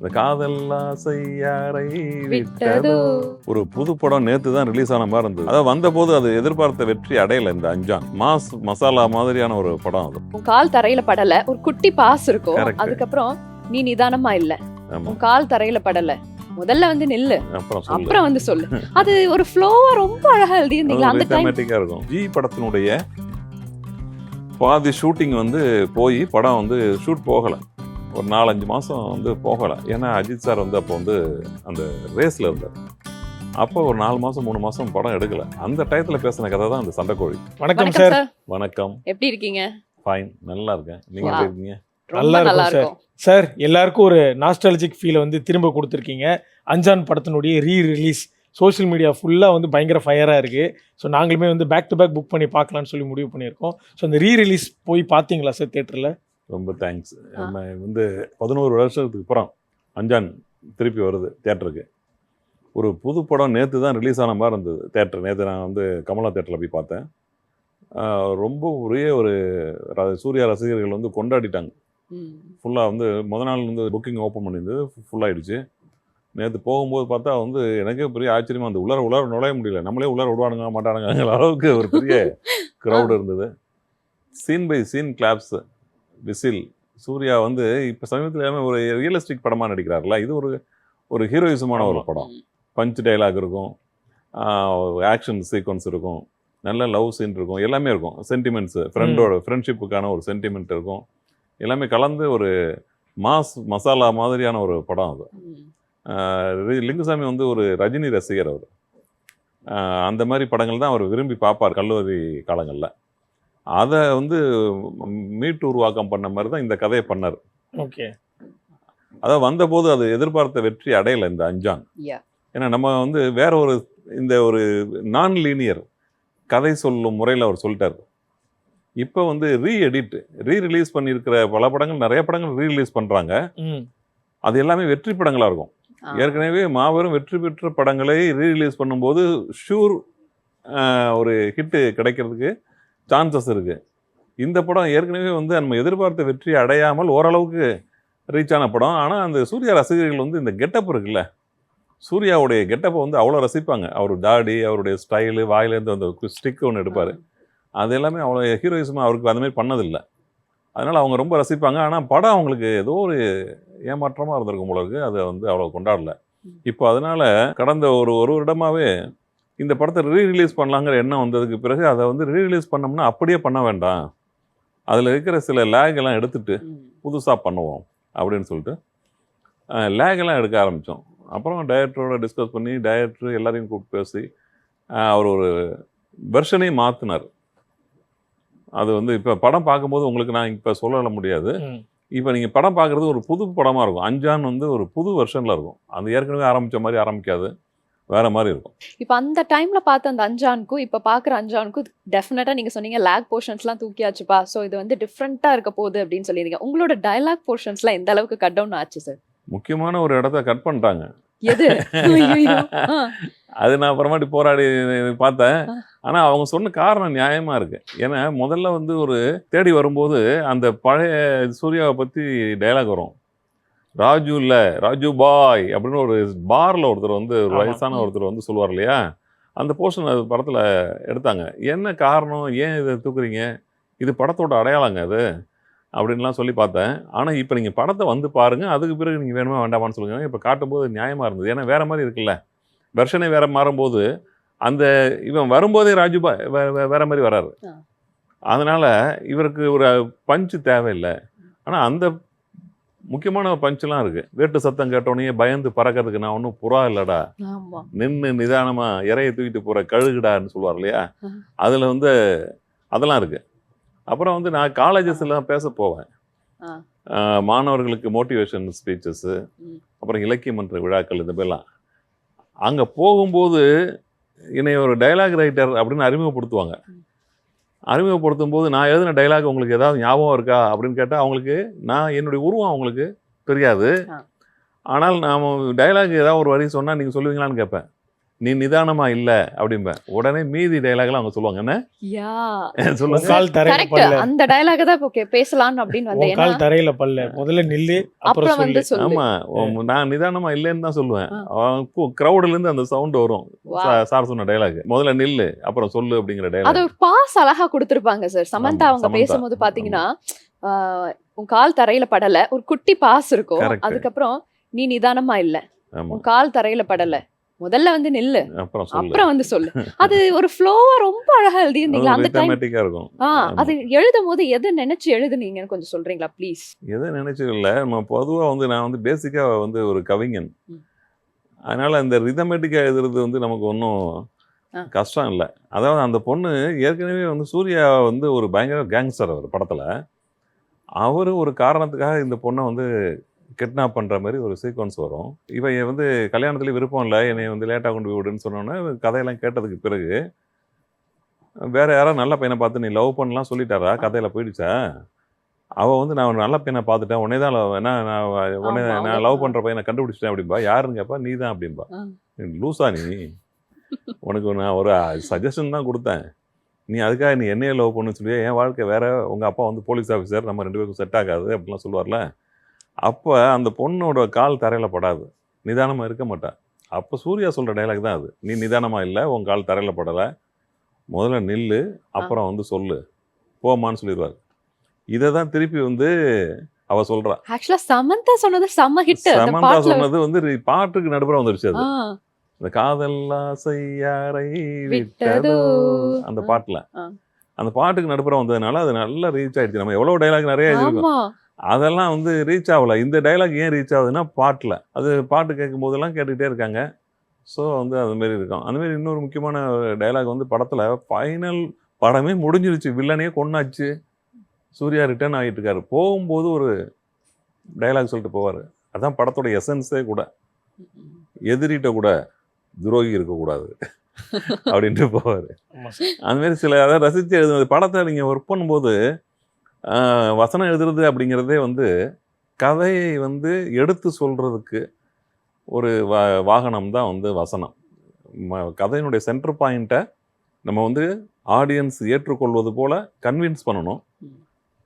இந்த காதல்லாம் செய்யாரை விட்டதோ. விட்டதோ. ஒரு புது படம் நேத்து தான் ரிலீஸ் ஆன மாதிரி இருந்தது. அதாவது வந்த போது அது எதிர்பார்த்த வெற்றி அடையல. இந்த அஞ்சான் மாஸ் மசாலா மாதிரியான ஒரு படம் அது. உன் கால் தரையில படல, ஒரு குட்டி பாஸ் இருக்கும். Correct. அதுக்கப்புறம் நீ நிதானமா இல்ல, ஆமா. உன் கால் தரையில படல, முதல்ல வந்து நில்லு, அப்புறம் சொல்லு. அப்புறம் வந்து சொல்லு. அது ஒரு ஃப்ளோவா ரொம்ப அழகா எழுதியிருந்தீங்களா அந்த டைம்? ரிதமேட்டிக்கா இருக்கும். ஜி படத்தினுடைய பாதி ஷூட்டிங் வந்து போய் படம் வந்து ஷூட் போகல. ஒரு 4-5 மாசம் வந்து போகல. ஏன்னா அஜித் சார் வந்து அப்போ வந்து அந்த ரேஸ்ல இருந்தார். அப்போ ஒரு 4 மாசம் 3 மாசம் படம் எடுக்கல. அந்த டயத்துல பேசின கதை தான் அந்த சண்டைக்கோழி. வணக்கம் வணக்கம் சார். சார், வணக்கம். எப்படி இருக்கீங்க? ஃபைன், நல்லா இருக்கேன். நீங்க Wow. எப்படி இருக்கீங்க? ரொம்ப நல்லா நல்லா இருக்கும் இருக்கும். சார், எல்லாருக்கும் ஒரு நாஸ்டாலஜிக் ஃபீலை வந்து திரும்ப கொடுத்துருக்கீங்க. அஞ்சான் படத்தினுடைய ரிலீஸ் சோஷியல் மீடியா ஃபுல்லாக வந்து பயங்கர ஃபயராக இருக்குது. ஸோ நாங்களுமே வந்து பேக் டு பேக் புக் பண்ணி பார்க்கலான்னு சொல்லி முடிவு பண்ணியிருக்கோம். ஸோ அந்த ரிலீஸ் போய் பார்த்தீங்களா சார் தேட்டரில்? ரொம்ப தேங்க்ஸ். நம்ம வந்து 11 வருஷத்துக்கு அப்புறம் அஞ்சான் திருப்பி வருது தேட்டருக்கு. ஒரு புது படம் நேற்று தான் ரிலீஸ் ஆன மாதிரி இருந்தது தேட்டர். நேற்று நான் வந்து கமலா தேட்டரில் போய் பார்த்தேன். ரொம்ப ஒரே ஒரு சூர்யா ரசிகர்கள் வந்து கொண்டாடிட்டாங்க. ம். ஃபுல்லாக வந்து நாள் வந்து புக்கிங் ஓப்பன் பண்ணியிருந்தது, ஃபுல்லாகிடுச்சு. நேற்று போகும்போது பார்த்தா வந்து எனக்கே பெரிய ஆச்சரியமாக இருந்தது. உள்ளார நுழைய முடியல. நம்மளே உள்ளார விடுவானுங்க மாட்டானுங்கிற அளவுக்கு ஒரு பெரிய க்ரௌடு இருந்தது. Scene by scene claps, whistle. Suriya வந்து இப்போ சமீபத்தில் ஒரு ரியலிஸ்டிக் படமாக நடிக்கிறார்ல, இது ஒரு ஹீரோயிசமான ஒரு படம். பஞ்ச் டைலாக் இருக்கும், ஆக்ஷன் சீக்வன்ஸ் இருக்கும், நல்ல லவ் சீன் இருக்கும், எல்லாமே இருக்கும். சென்டிமெண்ட்ஸு, ஃப்ரெண்ட்ஷிப்புக்கான ஒரு சென்டிமெண்ட் இருக்கும். எல்லாமே கலந்து ஒரு மாஸ் மசாலா மாதிரியான ஒரு படம் அது. ம். லிங்குசாமி வந்து ஒரு ரஜினி ரசிகர் அவர். அந்த மாதிரி படங்கள் தான் அவர் விரும்பி பார்ப்பார் கல்லூரி காலங்களில். அதை வந்து மீட்டு உருவாக்கம் பண்ண மாதிரி தான் இந்த கதையை பண்ணார். ஓகே. அதாவது வந்தபோது அது எதிர்பார்த்த வெற்றி அடையலை இந்த அஞ்சான். Yeah. ஏன்னா நம்ம வந்து வேற ஒரு நான் லீனியர் கதை சொல்லும் முறையில் அவர் சொல்லிட்டார். இப்போ வந்து ரீரிலீஸ் பண்ணியிருக்கிற பல படங்கள், நிறைய படங்கள் ரீரிலீஸ் பண்ணுறாங்க. ம். அது எல்லாமே வெற்றி படங்களாக இருக்கும். ஏற்கனவே மாபெரும் வெற்றி பெற்ற படங்களை ரீரிலீஸ் பண்ணும்போது ஷூர் ஒரு ஹிட்டு கிடைக்கிறதுக்கு சான்சஸ் இருக்குது. இந்த படம் ஏற்கனவே வந்து நம்ம எதிர்பார்த்த வெற்றி அடையாமல் ஓரளவுக்கு ரீச் ஆன படம். ஆனால் அந்த சூர்யா ரசிகர்கள் வந்து இந்த கெட்டப் இருக்குல்ல, சூர்யாவுடைய கெட்டப்பை வந்து அவ்வளோ ரசிப்பாங்க. அவர் தாடி, அவருடைய ஸ்டைலு, வாயிலேருந்து அந்த ஸ்டிக் ஒன்று எடுப்பார், அது எல்லாமே அவ்வளோ ஹீரோயிசமாக அவருக்கு அந்த மாதிரி பண்ணதில்லை. அதனால் அவங்க ரொம்ப ரசிப்பாங்க. ஆனால் படம் அவங்களுக்கு ஏதோ ஒரு ஏமாற்றமாக இருந்திருக்கும் போல இருக்குது. அதை வந்து அவ்வளோ கொண்டாடல. இப்போ அதனால் கடந்த ஒரு வருடமாகவே இந்த படத்தை ரீரிலீஸ் பண்ணலாங்கிற எண்ணம் வந்ததுக்கு பிறகு அதை வந்து ரீரிலீஸ் பண்ணோம்னா அப்படியே பண்ண வேண்டாம், அதில் இருக்கிற சில லேக் எல்லாம் எடுத்துட்டு புதுசாக பண்ணுவோம் அப்படின்னு சொல்லிட்டு லேக் எல்லாம் எடுக்க ஆரம்பித்தோம். அப்புறம் டைரக்டரோட டிஸ்கஸ் பண்ணி டைரக்டர் எல்லாரையும் கூப்பிட்டு பேசி அவர் ஒரு வெர்ஷனையும் மாற்றினார். அது வந்து இப்போ படம் பார்க்கும்போது உங்களுக்கு நான் இப்போ சொல்ல முடியாது. இப்போ நீங்கள் படம் பார்க்குறது ஒரு புது படமாக இருக்கும். அஞ்சான் வந்து ஒரு புது வெர்ஷனில் இருக்கும். அது ஏற்கனவே ஆரம்பித்த மாதிரி ஆரம்பிக்காது, வேற மாதிரி இருக்கும். இப்போ அந்த டைம்ல பார்த்த அந்த அஞ்சானுக்கும் இப்போ பார்க்குற அஞ்சானுக்கும் டெஃபினட்டா நீங்க சொன்னீங்க லேக் போர்ஷன்ஸ்லாம் தூக்கியாச்சுப்பா, ஸோ இது வந்து டிஃப்ரெண்டா இருக்க போகுது அப்படின்னு சொல்லியிருக்கீங்க. உங்களோட டயலாக் போர்ஷன்ஸ்லாம் எந்த அளவுக்கு கட் டவுன் ஆச்சு சார்? முக்கியமான ஒரு இடத்த கட் பண்ணிட்டாங்க. எது? ஐயையோ. அது நான் அப்புறமாட்டி போராடி பார்த்தேன். ஆனால் அவங்க சொன்ன காரணம் நியாயமாக இருக்குது. ஏன்னா முதல்ல வந்து ஒரு தேடி வரும்போது அந்த பழைய சூர்யாவை பற்றி டைலாக் வரும். ராஜு இல்லை, ராஜு பாய் அப்படின்னு ஒரு பாரில் ஒருத்தர் வந்து ஒரு வயசான ஒருத்தர் வந்து சொல்லுவார் இல்லையா, அந்த போர்ஷன் அது படத்தில் எடுத்தாங்க. என்ன காரணம், ஏன் இதை தூக்குறீங்க, இது படத்தோட அடையாளங்க அது அப்படின்லாம் சொல்லி பார்த்தேன். ஆனால் இப்போ நீங்கள் படத்தை வந்து பாருங்கள், அதுக்கு பிறகு நீங்கள் வேணுமா வேண்டாமான்னு சொல்லுங்கள். இப்போ காட்டும்போது நியாயமாக இருந்தது. ஏன்னா வேறு மாதிரி இருக்குல்ல, வெர்ஷனே வேறு மாறும்போது அந்த இவன் வரும்போதே ராஜுபாய் வேற மாதிரி வராரு. அதனால் இவருக்கு ஒரு பஞ்சு தேவையில்லை. ஆனால் அந்த முக்கியமான பஞ்செலாம் இருக்குது. வேட்டு சத்தம் கேட்டோடனே பயந்து பறக்கிறதுக்கு நான் ஒன்றும் புறா இல்லைடா, நின்று நிதானமாக இறையை தூக்கிட்டு போகிற கழுகுடான்னு சொல்லுவார் இல்லையா, அதில் வந்து அதெல்லாம் இருக்குது. அப்புறம் வந்து நான் காலேஜஸ்லாம் பேச போவேன், மாணவர்களுக்கு மோட்டிவேஷன் ஸ்பீச்சஸ்ஸு, அப்புறம் இலக்கிய மன்ற விழாக்கள், இந்த மாதிரிலாம். அங்கே போகும்போது என்னை ஒரு டைலாக் ரைட்டர் அப்படின்னு அறிமுகப்படுத்துவாங்க. அறிமுகப்படுத்தும் போது நான் எழுதின டைலாக் உங்களுக்கு ஏதாவது ஞாபகம் இருக்கா அப்படின்னு கேட்டால் அவங்களுக்கு என்னுடைய உருவம் அவங்களுக்கு தெரியாது. ஆனால் நாம் டைலாக் ஏதாவது ஒரு வரி சொன்னால் நீங்கள் சொல்லுவீங்களான்னு கேட்பேன். நீ நிதானமா இல்ல அப்படிம்பேன். உடனே மீதி டைலாக்லாம் அவங்க சொல்லுவாங்க. என்ன யா உன் சொல்லுங்க. கால் தரையில கரெக்ட். பல்ல, அந்த டயலாக தான் இப்போ பேசலாம்னு அப்படின்னு உன் வந்தேன். ஏன்னா கால் தரையில பல்ல, முதல்ல நில்லு அப்புறம் அப்புறம் வந்து சொல்லு. சொல்லு. ஆமா, நான் நிதானமா இல்லைன்னு தான் சொல்லுவேன். ஆ. கிரௌட்ல இருந்து அந்த சவுண்ட் வரும். Wow. சார் சொன்ன டைலாக், முதல்ல நில்லு அப்புறம் சொல்லு அப்படிங்கிற அது டைலாக். ஒரு பாஸ் அழகா கொடுத்திருப்பாங்க சார். சமந்தா ஆமா, அவங்க சமந்தா. பேசும்போது பாத்தீங்கன்னா உன் கால் தரையில படல, ஒரு குட்டி பாஸ் இருக்கும். Correct. அதுக்கப்புறம் நீ நிதானமா இல்ல, ஆமா, உன் கால் தரையில படல, முதல்ல வந்து நில்லு அப்புறம் சொல்லு. அப்புறம் வந்து சொல்லு. அது ஒரு ஃப்ளோவா ரொம்ப அழகா எழுதியிருந்தீங்களா அந்த டைம்? ரிதமேட்டிக்கா இருக்கும். அது எழுதும் போது எது நினைச்சு எழுதுனீங்கன்னு கொஞ்சம் சொல்றீங்களா ப்ளீஸ்? எதை நினைச்சு இல்லை, நம்ம பொதுவா வந்து நான் வந்து பேசிக்கா வந்து ஒரு கவிஞன். ம். அதனால இந்த ரிதமேட்டிக்கா எழுதுறது வந்து நமக்கு ஒன்றும் ஆ. கஷ்டம் இல்லை. அதாவது அந்த பொண்ணு ஏற்கனவே வந்து சூர்யா வந்து ஒரு பயங்கர கேங்ஸ்டர் அவர் படத்துல. அவரு ஒரு காரணத்துக்காக இந்த பொண்ணை வந்து கிட்னாப் பண்ற மாதிரி ஒரு சீக்வன்ஸ் வரும். இவன் வந்து கல்யாணத்துல விருப்பம் இல்லை, என்னை வந்து லேட்டா கொண்டு போய் விடுன்னு சொன்னோன்னே கதையெல்லாம் கேட்டதுக்கு பிறகு வேற யாராவது நல்ல பையனை பார்த்து நீ லவ் பண்ணலாம் சொல்லிட்டாரா, கதையில போயிடுச்சா? அவ வந்து நான் ஒரு நல்ல பையனை பார்த்துட்டேன், உடனே தான் உடனே ஆமா, நான் லவ் பண்ற பையனை கண்டுபிடிச்சிட்டேன் அப்படின்பா. யாருன்னு கேட்பா, நீ தான் அப்படின்பா. ஆ. லூசா நீ, உனக்கு நான் ஒரு சஜஷன் தான் கொடுத்தேன், நீ அதுக்காக நீ என்னையே லவ் பண்ணுன்னு சொல்லி என் வாழ்க்கை வேற, உங்க அப்பா வந்து போலீஸ் ஆஃபீஸர், நம்ம 2 பேருக்கும் செட் ஆகாது அப்படிலாம் சொல்லுவார்ல. அப்போ அந்த பொண்ணோட கால் தரையில படாது, நிதானமா இருக்க மாட்டா. அப்போ சூர்யா சொல்ற டைலாக் தான் அது, நீ நிதானமா இல்லை, உன் கால் தரையில படலை, முதல்ல நில்லு அப்புறம் வந்து சொல்லு, போமான்னு சொல்லிடுவார். இதை தான் திருப்பி வந்து அவ சொல்றா. ஆக்சுவலா சமந்தா சொன்னது செம்ம ஹிட் அந்த சமந்தா பாட்டுல. சொன்னது வந்து பாட்டுக்கு நடுப்புற வந்துருச்சு அது. ஆ, இந்த காதல் ஆசை யாரை விட்டதோ. விட்டதோ அந்த பாட்டுல. ஆ. அந்த பாட்டுக்கு நடுப்புற வந்ததுனால அது நல்லா ரீச் ஆயிடுச்சு. நம்ம எவ்வளவு டைலாக் நிறைய எழுதிருக்கோம், ஆமா. அதெல்லாம் வந்து ரீச் ஆகல. இந்த டைலாக் ஏன் ரீச் ஆகுதுன்னா பாட்டுல, அது பாட்டு கேட்கும் போதெல்லாம் கேட்டுக்கிட்டே இருக்காங்க. ஸோ வந்து அது மாதிரி இருக்கும். அந்த மாதிரி இன்னொரு முக்கியமான டைலாக் வந்து படத்துல ஃபைனல் படமே முடிஞ்சிருச்சு, வில்லனையே கொன்னாச்சு, சூர்யா ரிட்டர்ன் ஆகிட்டு இருக்காரு, போகும்போது ஒரு டைலாக் சொல்லிட்டு போவார். அதான் படத்தோட எசன்ஸே கூட, எதிரிட்ட கூட துரோகி இருக்கக்கூடாது அப்படின்ட்டு போவார். ஆமா சார். அந்த மாதிரி சில அதாவது ரசித்து எழுதுனது. படத்தை நீங்கள் ஒர்க் பண்ணும்போது வசனம் எழுதுறது அப்படிங்கிறதே வந்து கதையை வந்து எடுத்து சொல்கிறதுக்கு ஒரு வாகனம் தான் வந்து வசனம். கதையினுடைய சென்டர் பாயிண்ட்டை நம்ம வந்து ஆடியன்ஸ் ஏற்றுக்கொள்வது போல் கன்வின்ஸ் பண்ணணும்,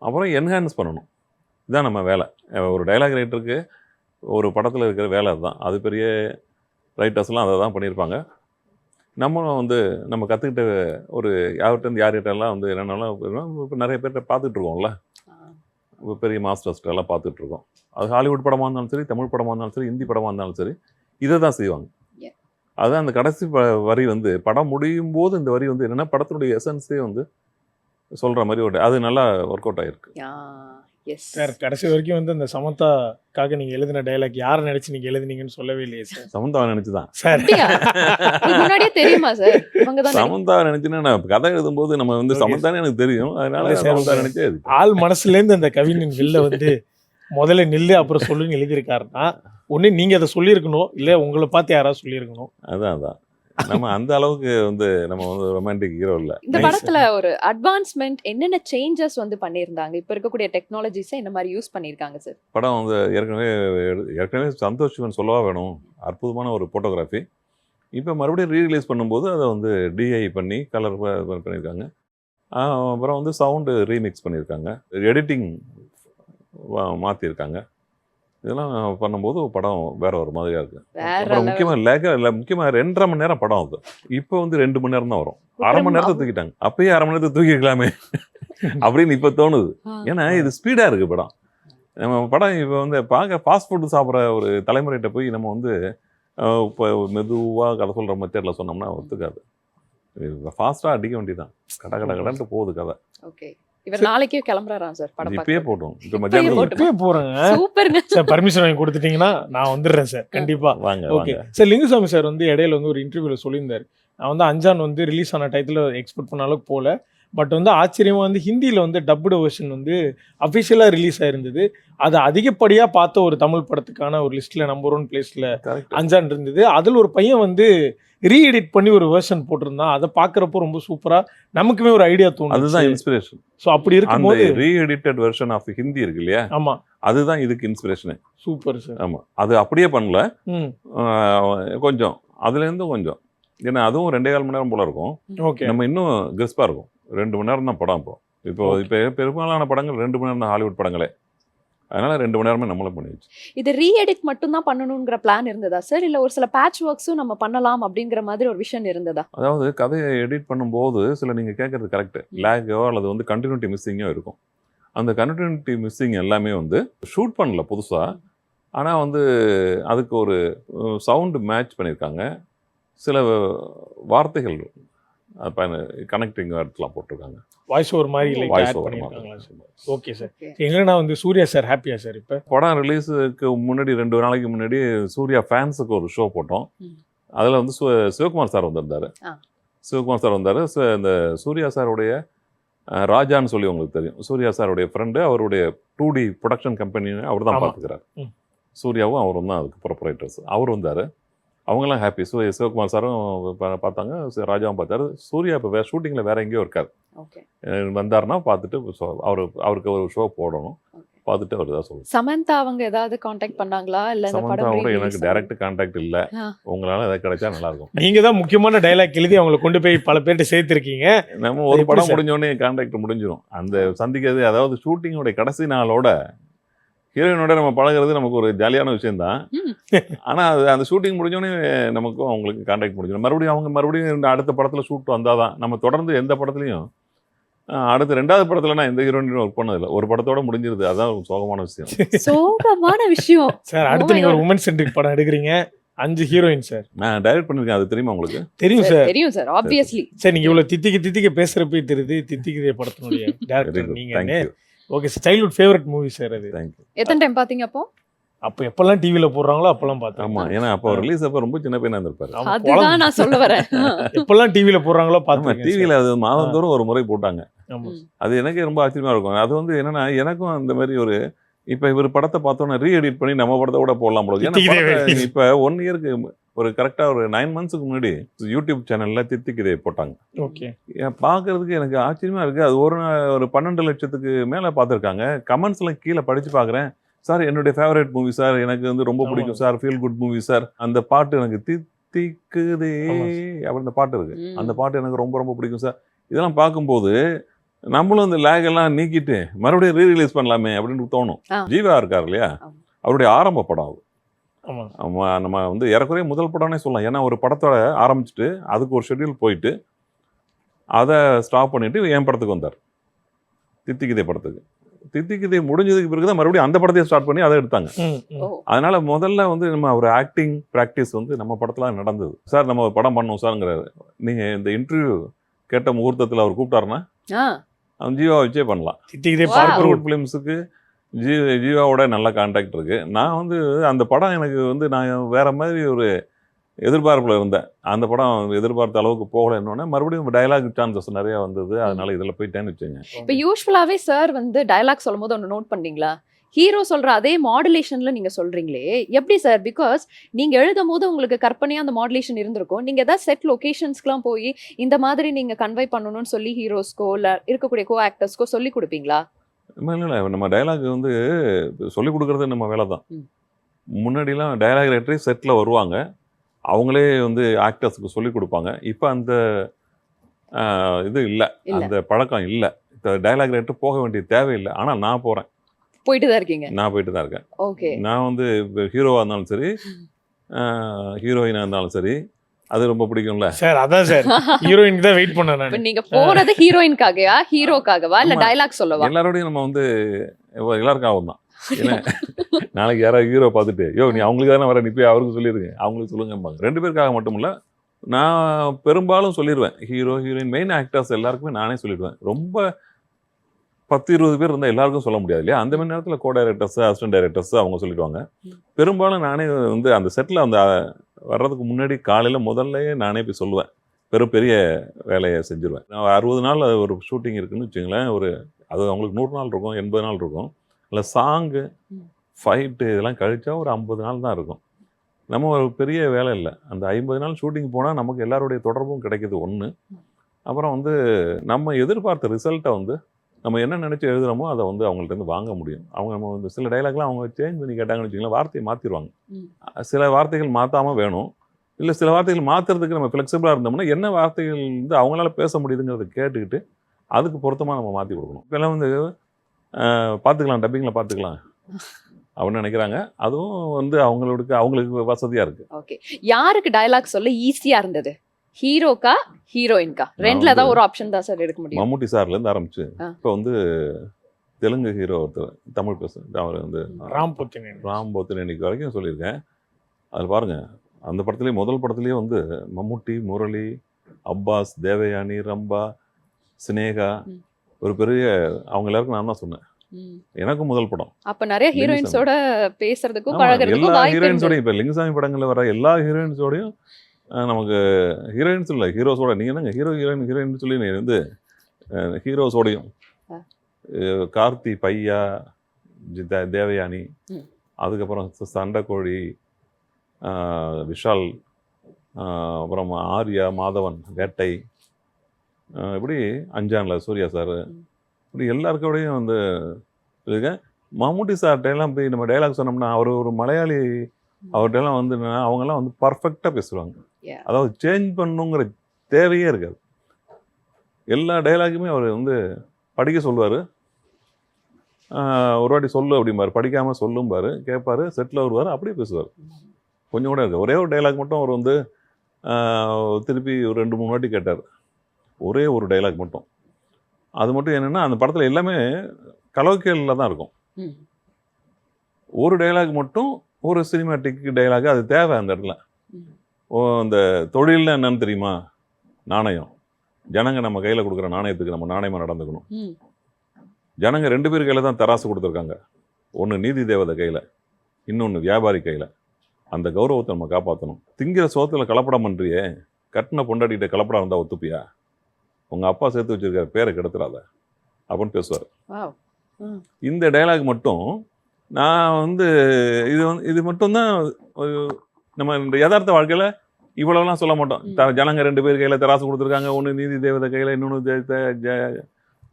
அப்புறம் என்ஹான்ஸ் பண்ணணும். இதுதான் நம்ம வேலை. ஒரு டைலாக் ரைட்டருக்கு ஒரு படத்தில் இருக்கிற வேலை அதுதான். அது பெரிய ரைட்டர்ஸ்லாம் அதை தான் பண்ணியிருப்பாங்க. நம்மளும் வந்து நம்ம கற்றுக்கிட்ட ஒரு யார்கிட்டேருந்து யார்கிட்டலாம் வந்து என்னென்னலாம் இப்போ நிறைய பேர்கிட்ட பார்த்துட்ருக்கோம்ல, இப்போ பெரிய மாஸ்டர்ஸ்ட்டெல்லாம் பார்த்துட்ருக்கோம். அது ஹாலிவுட் படமாக இருந்தாலும் சரி, தமிழ் படமாக இருந்தாலும் சரி, ஹிந்தி படமாக இருந்தாலும் சரி, இதை தான் செய்வாங்க. அதுதான் அந்த கடைசி வரி வந்து படம் முடியும் போது இந்த வரி வந்து என்னென்னா படத்தினுடைய எசன்ஸே வந்து சொல்கிற மாதிரி ஒரு அது நல்லா ஒர்க் அவுட் ஆகிருக்கு. சார் கடைசி வரைக்கும் வந்து அந்த சமந்தாக்காக நீங்க எழுதின டைலாக் யாரை நினைச்சு நீங்க எழுதுனீங்கன்னு சொல்லவே இல்லையே சார். சமந்தாவை நினைச்சு தான் சார். முன்னாடியே தெரியுமா சார்? சமந்தாவை நினைச்சுன்னா நான் கதை எழுதும்போது நம்ம வந்து சமந்தானே எனக்கு தெரியும், அதனால சமந்தா நினைச்சே ஆள் மனசுல இருந்து அந்த கவிஞன் வெளில வந்து முதல்ல நில்லு அப்புறம் சொல்லுன்னு எழுதியிருக்காருன்னா ஒண்ணு நீங்க அதை சொல்லியிருக்கணும், இல்ல உங்களை பார்த்து யாராவது சொல்லியிருக்கணும். அதான் நம்ம அந்த அளவுக்கு வந்து நம்ம வந்து ரொமான்டிக் ஹீரோ இல்ல. இந்த படத்துல ஒரு அட்வான்ஸ்மெண்ட் என்னென்ன சேஞ்சஸ் வந்து பண்ணியிருந்தாங்க? இப்ப இருக்கக்கூடிய டெக்னாலஜிஸை என்ன மாதிரி யூஸ் பண்ணியிருக்காங்க சார்? படம் வந்து ஏற்கனவே சந்தோஷ் சிவன் சொல்லவா வேணும், அற்புதமான ஒரு ஃபோட்டோகிராஃபி. இப்போ மறுபடியும் ரீரிலீஸ் பண்ணும்போது அதை வந்து டிஐ பண்ணி கலர் பண்ணியிருக்காங்க. அப்புறம் வந்து சவுண்டு ரீமிக்ஸ் பண்ணியிருக்காங்க, எடிட்டிங் மாற்றிருக்காங்க. இதெல்லாம் பண்ணும்போது படம் வேற ஒரு மாதிரியா இருக்கு. அப்புறம் முக்கியமா 2.5 மணி நேரம் படம் அது. இப்போ வந்து 2 மணி நேரம் தான் வரும். அரை மணி நேரத்தை தூக்கிட்டாங்க. அப்பயே அரை மணி நேரத்தை தூக்கிக்கலாமே அப்படின்னு இப்போ தோணுது. ஏன்னா இது ஸ்பீடா இருக்கு படம். நம்ம படம் இப்போ வந்து பார்க்க ஃபாஸ்ட் ஃபுட் சாப்பிட்ற ஒரு தலைமுறைகிட்ட போய் நம்ம வந்து இப்போ மெதுவாக கதை சொல்கிற மெத்தேடில் சொன்னோம்னா ஒத்துக்காது. ஃபாஸ்ட்டாக அடிக்க வேண்டியதான், கடன்ட்டு போகுது கதை. ஓகே, இவர் நாளைக்கே கிளம்புறாராம் சார் படம் இப்பயே போட்டோம். இப்போ இப்பயே மத்தியானம் போட்டோம். இப்பயே போறேங்க சூப்பர்ங்க. சார். பர்மிஷன் வாங்கி கொடுத்துட்டீங்கன்னா நான் வந்துடுறேன் சார் கண்டிப்பா. வாங்க ஓகே வாங்க. சார். லிங்குசாமி சார் வந்து இடையில வந்து ஒரு இன்டர்வியூல சொல்லியிருந்தாரு, நான் வந்து அஞ்சான் வந்து ரிலீஸ் ஆன டயத்தில் எக்ஸ்பெக்ட் பண்ண அளவுக்கு போல, பட் வந்து ஆச்சரியமா வந்து ஹிந்தியில் வந்து டப்புடு வெர்ஷன் வந்து அஃபிஷியலாக ரிலீஸ் ஆயிருந்தது. அது அதிகப்படியாக பார்த்த ஒரு தமிழ் படத்துக்கான ஒரு லிஸ்ட்டில் நம்பர் 1 பிளேஸில் Correct. அஞ்சான் இருந்தது. அதில் ஒரு பையன் வந்து ரீஎடிட் பண்ணி ஒரு வெர்ஷன் போட்டிருந்தான். அதை பார்க்குறப்போ ரொம்ப சூப்பராக நமக்குமே ஒரு ஐடியா தோணும். அதுதான் இன்ஸ்பிரேஷன். ஸோ அப்படி அந்த இருக்கும்போது ரீஎடிட்டட் வெர்ஷன் ஆஃப் ஹிந்தி இருக்கு இல்லையா, ஆமாம் அதுதான் இதுக்கு இன்ஸ்பிரேஷனு. Super sir. ஆமாம், அது அப்படியே பண்ணல, ம் கொஞ்சம் அதுலேருந்து கொஞ்சம் ஏன்னா அதுவும் 2.25 மணி நேரம் போல இருக்கும். ஓகே. நம்ம இன்னும் கிறிஸ்பாக இருக்கும். 2 மணி நேரம் தான் படம் இப்போ பெரும்பாலான படங்கள் 2 மணி நேரம் தான் ஹாலிவுட் படங்களே. அதனால 2 மணி நேரமே நம்மளும் பண்ணி வச்சு. இது ரீஎடிட் மட்டும் தான் பண்ணணுங்கிற பிளான் இருந்ததா சார், இல்ல ஒரு சில பேட்ச் ஒர்க்ஸும் நம்ம பண்ணலாம் அப்படிங்கிற மாதிரி ஒரு விஷன் இருந்ததா? அதாவது கதையை எடிட் பண்ணும்போது சில நீங்கள் கேட்குறது கரெக்டு, லேகோ அல்லது வந்து கண்டினியூட்டி மிஸ்ஸிங்கோ இருக்கும். அந்த கண்டினியூட்டி மிஸ்ஸிங் எல்லாமே வந்து ஷூட் பண்ணல புதுசாக, ஆனால் வந்து அதுக்கு ஒரு சவுண்டு மேட்ச் பண்ணியிருக்காங்க. சில வார்த்தைகள் கனெக்டிங் வேர்ட்ஸ்லாம் போட்டிருக்காங்க. வாய்ஸ் ஓவர் மாதிரி லைக் வாய்ஸ் ஆட் ஓவர் பண்ணிருக்காங்களா மாதிரி. சார்? Okay sir. எங்கன்னா வந்து சூர்யா சார் ஹாப்பியா சார் இப்போ? படம் ரிலீஸுக்கு முன்னாடி 2 நாளைக்கு முன்னாடி சூர்யா ஃபேன்ஸுக்கு ஒரு ஷோ போட்டோம். அதில் வந்து சிவகுமார் சார் வந்திருந்தார். சிவகுமார் சார் வந்தார். இந்த சூர்யா சாருடைய ராஜான்னு சொல்லி உங்களுக்கு தெரியும், சூர்யா சாருடைய ஃப்ரெண்டு, அவருடைய 2D ப்ரொடக்ஷன் கம்பெனி அவர் தான் பார்த்துக்கிறார். சூர்யாவும் அவரும் தான் அதுக்கு ப்ரொப்ரைட்டர்ஸ். அவர் வந்தார். அவங்களாம் ஹாப்பி. சிவகுமார் சாரும் பார்த்தாங்க, ராஜாவும் பார்த்தாரு. சூர்யா இப்போ ஷூட்டிங்கில் வேற எங்கேயோ இருக்கார். வந்தாருன்னா பார்த்துட்டு அவருக்கு ஒரு ஷோ போடணும், பார்த்துட்டு அவர் தான் சொல்லுவார். சமந்தா அவங்க ஏதாவது காண்டாக்ட் பண்ணாங்களா? இல்ல இந்த படம் சமந்தாவோட எனக்கு டைரக்ட் கான்டாக்ட் இல்லை. உங்களால ஏதாவது கிடைச்சா நல்லா இருக்கும். நீங்க தான் முக்கியமான டைலாக் எழுதி அவங்களை கொண்டு போய் பல பேர்கிட்ட சேர்த்துருக்கீங்க. நம்ம ஒரு படம் முடிஞ்சோடனே கான்டாக்ட் முடிஞ்சிடும். அந்த சந்திக்கிறது, அதாவது ஷூட்டிங்கோட கடைசி நாளோட ஹீரோயினோட நம்ம பழகிறது நமக்கு ஒரு ஜாலியான விஷயம்தான். ஆனால் அது அந்த ஷூட்டிங் முடிஞ்சோடனே நமக்கும் அவங்களுக்கு கான்டாக்ட் முடிஞ்சிடும். மறுபடியும் அடுத்த படத்தில் ஷூட் வந்தால் தான் நம்ம தொடர்ந்து எந்த படத்துலையும் அடுத்த 2வது படத்தில் நான் எந்த ஹீரோயினும் ஒர்க் பண்ணதில்லை. ஒரு படத்தோட முடிஞ்சிருது. அதான் ஒரு சோகமான விஷயம். சோகமான விஷயம். சார் அடுத்து நீங்க ஒரு உமன் சென்ட்ரிக் படம் எடுக்கிறீங்க, 5 ஹீரோயின் சார். நான் டைரக்ட் பண்ணிருக்கேன், அது தெரியுமா உங்களுக்கு? தெரியும் சார். தெரியும் சார், ஆப்வியஸ்லி. சார் நீங்க இவ்வளவு தித்திக்க பேசுறப்பே தெரியுது தித்திக்குதே படத்தினுடைய டைரக்டர் நீங்க. Okay sir. Childhood favourite movie sir அது. எத்தனை டைம் பாத்தீங்க அப்போ? அப்போ எப்பெல்லாம் டிவில போடுறாங்களோ அப்பெல்லாம் பார்த்தேன். ஆமா, ஏன்னா அப்போ ரிலீஸ் அப்போ ரொம்ப சின்ன பையனா இருந்திருப்பாரு. அதுதான் நான் சொல்ல வரேன். எப்பெல்லாம் டிவில போடுறாங்களோ பார்த்தேன். டிவில அது மாதந்தோறும் ஒரு முறை போட்டாங்க. அது எனக்கே ரொம்ப ஆச்சரியமா இருக்கும். அது வந்து என்னன்னா, எனக்கும் அந்த மாதிரி ஒரு இப்போ இவர் படத்தை பார்த்தோன்னா ரீஎடிட் பண்ணி நம்ம படத்தை கூட போடலாம் போல. ஏன்னா இப்போ 1 இயருக்கு ஒரு கரெக்டாக ஒரு 9 மந்த்ஸுக்கு முன்னாடி யூடியூப் சேனலில் தித்திக்குதே போட்டாங்க. ஓகே. பார்க்கறதுக்கு எனக்கு ஆச்சரியமா இருக்குது. அது ஒரு 12 லட்சத்துக்கு மேலே பார்த்துருக்காங்க. கமெண்ட்ஸ்லாம் கீழே படித்து பார்க்குறேன். சார் என்னுடைய ஃபேவரட் மூவி சார், எனக்கு வந்து ரொம்ப பிடிக்கும் sir, feel good movie sir, அந்த பாட்டு எனக்கு தித்திக்குதே அப்படி அந்த பாட்டு இருக்கு, அந்த பாட்டு எனக்கு ரொம்ப ரொம்ப பிடிக்கும் சார். இதெல்லாம் பார்க்கும்போது நம்மளும் இந்த லேக் எல்லாம் நீக்கிட்டு மறுபடியும் ரீரிலீஸ் பண்ணலாமே அப்படின்னு தோணும். ஜீவா இருக்கார் இல்லையா, அவருடைய ஆரம்ப படம் அது. நம்ம வந்து ஏறக்குறைய முதல் படம்னே சொல்லலாம். ஏன்னா ஒரு படத்தோட ஆரம்பிச்சுட்டு அதுக்கு ஒரு ஷெட்யூல் போயிட்டு அதை ஸ்டாப் பண்ணிட்டு என் படத்துக்கு வந்தார், தித்திக்குதே படத்துக்கு. தித்திக்குதே முடிஞ்சதுக்கு பிறகு தான் மறுபடியும் அந்த படத்தையும் ஸ்டார்ட் பண்ணி அதை எடுத்தாங்க. அதனால முதல்ல வந்து நம்ம ஒரு ஆக்டிங் ப்ராக்டிஸ் வந்து நம்ம படத்துல நடந்தது. சார் நம்ம ஒரு படம் பண்ணோம் சார்ங்கிறாரு. நீங்க இந்த இன்டர்வியூ கேட்ட முகூர்த்தத்தில் அவர் கூப்பிட்டாருன்னா அவன் ஜீவா வச்சே பண்ணலாம். பார்க்கவுட் ஃபிலிம்ஸுக்கு ஜீவாவோட நல்ல கான்டாக்ட் இருக்கு. நான் வந்து அந்த படம் எனக்கு வந்து நான் வேற மாதிரி ஒரு எதிர்பார்ப்பில் இருந்தேன். அந்த படம் எதிர்பார்த்த அளவுக்கு போகல. என்னன்னா மறுபடியும் டயலாக் சான்சஸ் நிறைய வந்தது. அதனால இதில் போயிட்டேன்னு வச்சுங்க. இப்போ யூஸ்வலாகவே சார் வந்து டயலாக் சொல்லும் போது ஒன்று நோட் பண்ணீங்களா, ஹீரோ சொல்ற அதே மாடுலேஷன்ல நீங்க சொல்றீங்களே எப்படி சார்? பிகாஸ் நீங்க எழுதும் போது உங்களுக்கு கற்பனையா அந்த மாடுலேஷன் இருந்திருக்கும். நீங்க ஏதாவது செட் லொகேஷன்ஸ்க்குலாம் போய் இந்த மாதிரி நீங்க கன்வே பண்ணணும்னு சொல்லி ஹீரோஸ்க்கோ இல்ல இருக்கக்கூடிய கோ ஆக்டர்ஸ்க்கோ சொல்லி கொடுப்பீங்களா? இல்லை, நம்ம டயலாக் வந்து சொல்லிக் கொடுக்குறது நம்ம வேலை தான். முன்னாடிலாம் டயலாக் ரைட்டரே செட்டில் வருவாங்க, அவங்களே வந்து ஆக்டர்ஸுக்கு சொல்லிக் கொடுப்பாங்க. இப்போ அந்த இது இல்லை, அந்த பழக்கம் இல்லை. இப்போ டயலாக் ரைட்டர் போக வேண்டிய தேவையில்லை. ஆனால் நான் போகிறேன், போயிட்டு தான் இருக்கீங்க. நான் போயிட்டு தான் இருக்கேன். ஓகே. நான் வந்து ஹீரோவாக இருந்தாலும் சரி, ஹீரோயினாக இருந்தாலும் சரி, அது ரொம்ப பிடிக்கும்ல சார். அதான் சார் ஹீரோயினுக்கு தான் வெயிட் பண்ணேன் நான். நீங்க போறது ஹீரோயின்காகவா ஹீரோக்காகவா இல்ல டயலாக் சொல்லவா? எல்லாரோடையும் நம்ம வந்து எல்லாருக்காகவும் தான். ஏன்னா நாளைக்கு யாராவது ஹீரோ பார்த்துட்டு யோ நீ அவங்களுக்கு தானே வர, நீ போய் அவருக்கு சொல்லிடுங்க, அவங்களுக்கு சொல்லுங்கம்பாங்க. 2 பேருக்காக மட்டும் இல்லை, நான் பெரும்பாலும் சொல்லிடுவேன். ஹீரோ ஹீரோயின் மெயின் ஆக்டர்ஸ் எல்லாருக்குமே நானே சொல்லிடுவேன். ரொம்ப 10-20 பேர் இருந்தால் எல்லாருக்கும் சொல்ல முடியாது இல்லையா. அந்த மாதிரி நேரத்தில் கோ டைரக்டர்ஸ், அசிஸ்டன்ட் டைரக்டர்ஸ் அவங்க சொல்லிடுவாங்க. பெரும்பாலும் நானே வந்து அந்த செட்டில் அந்த வர்றதுக்கு முன்னாடி காலையில் முதல்லையே நானே போய் சொல்லுவேன். பெரிய வேலையை செஞ்சுருவேன். நான் 60 நாள் ஒரு ஷூட்டிங் இருக்குன்னு வச்சுங்களேன். அது அவங்களுக்கு 100 நாள் இருக்கும், 80 நாள் இருக்கும். இல்லை சாங்கு ஃபைட்டு இதெல்லாம் கழிச்சா ஒரு 50 நாள் தான் இருக்கும். நம்ம ஒரு பெரிய வேலை இல்லை. அந்த 50 நாள் ஷூட்டிங் போனால் நமக்கு எல்லாருடைய தொடர்பும் கிடைக்கிது ஒன்று. அப்புறம் வந்து நம்ம எதிர்பார்த்த ரிசல்ட்டை வந்து நம்ம என்ன நினச்சி எழுதுகிறோமோ அதை வந்து அவங்கள்ட்ட வாங்க முடியும். அவங்க நம்ம வந்து சில டைலாக்லாம் அவங்க சேஞ்ச் பண்ணி கேட்டாங்கன்னு வச்சுக்கலாம், வார்த்தையை மாற்றிடுவாங்க. சில வார்த்தைகள் மாற்றாமல் வேணும். இல்லை சில வார்த்தைகள் மாற்றுறதுக்கு நம்ம ஃப்ளெக்சிபிளாக இருந்தோம்னா என்ன வார்த்தைகள் வந்து அவங்களால பேச முடியுதுங்கிறத கேட்டுக்கிட்டு அதுக்கு பொருத்தமாக நம்ம மாற்றி கொடுக்கணும். இப்போல்லாம் வந்து பார்த்துக்கலாம், டப்பிங்கில் பார்த்துக்கலாம் அப்படின்னு நினைக்கிறாங்க. அதுவும் வந்து அவங்களுக்கு வசதியாக இருக்குது. ஓகே, யாருக்கு டயலாக் சொல்ல ஈஸியா இருந்தது? ஹீரோக்கா ஹீரோயின்கா? ரெண்டுல தான் ஒரு ஆப்ஷன் தான் சார் எடுக்க முடியும். மம்முட்டி சார்லேருந்து ஆரம்பிச்சு இப்போ வந்து தெலுங்கு ஹீரோ ஒருத்தர் தமிழ் அவர் வந்து ராம் போத்தினேனிக்கு வரைக்கும் சொல்லியிருக்கேன். அதில் பாருங்கள், அந்த படத்துலேயே முதல் படத்துலேயே வந்து மம்முட்டி, முரளி, அப்பாஸ், தேவயானி, ரம்பா, சினேகா, ஒரு பெரிய அவங்க எல்லாருக்கும் நான் தான் சொன்னேன். எனக்கும் முதல் படம். அப்ப நிறைய ஹீரோயின்ஸோட பேசுறதுக்கும் எல்லா பழகுறதுக்கும் வாய்ப்பு இருந்தது. ஹீரோயின்ஸோடையும் இப்போ லிங்குசாமி படங்களில் வர எல்லா ஹீரோயின்ஸோடையும் நமக்கு ஹீரோயின்ஸ் இல்லை, ஹீரோஸோட. நீங்கள் என்னங்க ஹீரோயின் சொல்லி நீ வந்து ஹீரோஸோடையும் கார்த்தி, பையா, தேவயானி, அதுக்கப்புறம் சண்டைக்கோழி, விஷால், அப்புறம் ஆர்யா, மாதவன், வேட்டை, இப்படி அஞ்சானில் சூர்யா சார், இப்படி எல்லாருக்கூடையும் வந்து இருக்கேன். மம்முட்டி சார்கிட்டெல்லாம் போய் நம்ம டைலாக் சொன்னோம்னா அவர் ஒரு மலையாளி, அவர்கிட்டலாம் வந்து அவங்கெல்லாம் வந்து பர்ஃபெக்டாக பேசுவாங்க. அதாவது சேஞ்ச் பண்ணுங்கிற தேவையே இருக்காது. எல்லா டைலாக்குமே அவர் வந்து படிக்க சொல்லுவார். ஒரு வாட்டி சொல்லு அப்படிம்பார், படிக்காமல் சொல்லும்பார், கேட்பார், செட்டில் வருவார், அப்படியே பேசுவார். கொஞ்சம் கூட இருக்குது. ஒரே ஒரு டைலாக் மட்டும் அவர் வந்து திருப்பி ஒரு 2-3 வாட்டி கேட்டார். ஒரே ஒரு டைலாக் மட்டும். அது மட்டும் என்னென்னா அந்த படத்தில் எல்லாமே கலோக்கியலில் தான் இருக்கும். ஒரு டைலாக் மட்டும் ஒரு சினிமாட்டிக் டைலாக், அது தேவை அந்த இடத்துல. அந்த தொழிலில் என்னன்னு தெரியுமா? நாணயம். ஜனங்க நம்ம கையில் கொடுக்குற நாணயத்துக்கு நம்ம நாணயமாக நடந்துக்கணும். ஜனங்க 2 பேர் கையில் தான் தராசு கொடுத்துருக்காங்க. ஒன்று நீதி தேவதை கையில், இன்னொன்று வியாபாரி கையில். அந்த கௌரவத்தை நம்ம காப்பாற்றணும். திங்கிற சோத்தில் கலப்படம் பண்ணுறியே, கட்டின பொண்டாட்டிகிட்ட கலப்படம் இருந்தால் ஒத்துப்பியா? உங்கள் அப்பா சேர்த்து வச்சிருக்கிற பேரை கெடுத்துடாத அப்படின்னு பேசுவார். இந்த டைலாக் மட்டும் நான் வந்து இது மட்டும்தான் நம்ம இந்த யதார்த்த வாழ்க்கையில் இவ்வளோலாம் சொல்ல மாட்டோம். ஜனங்க 2 பேர் கையில் தராசு கொடுத்துருக்காங்க, ஒன்று நீதி தேவதை கையில், இன்னொன்று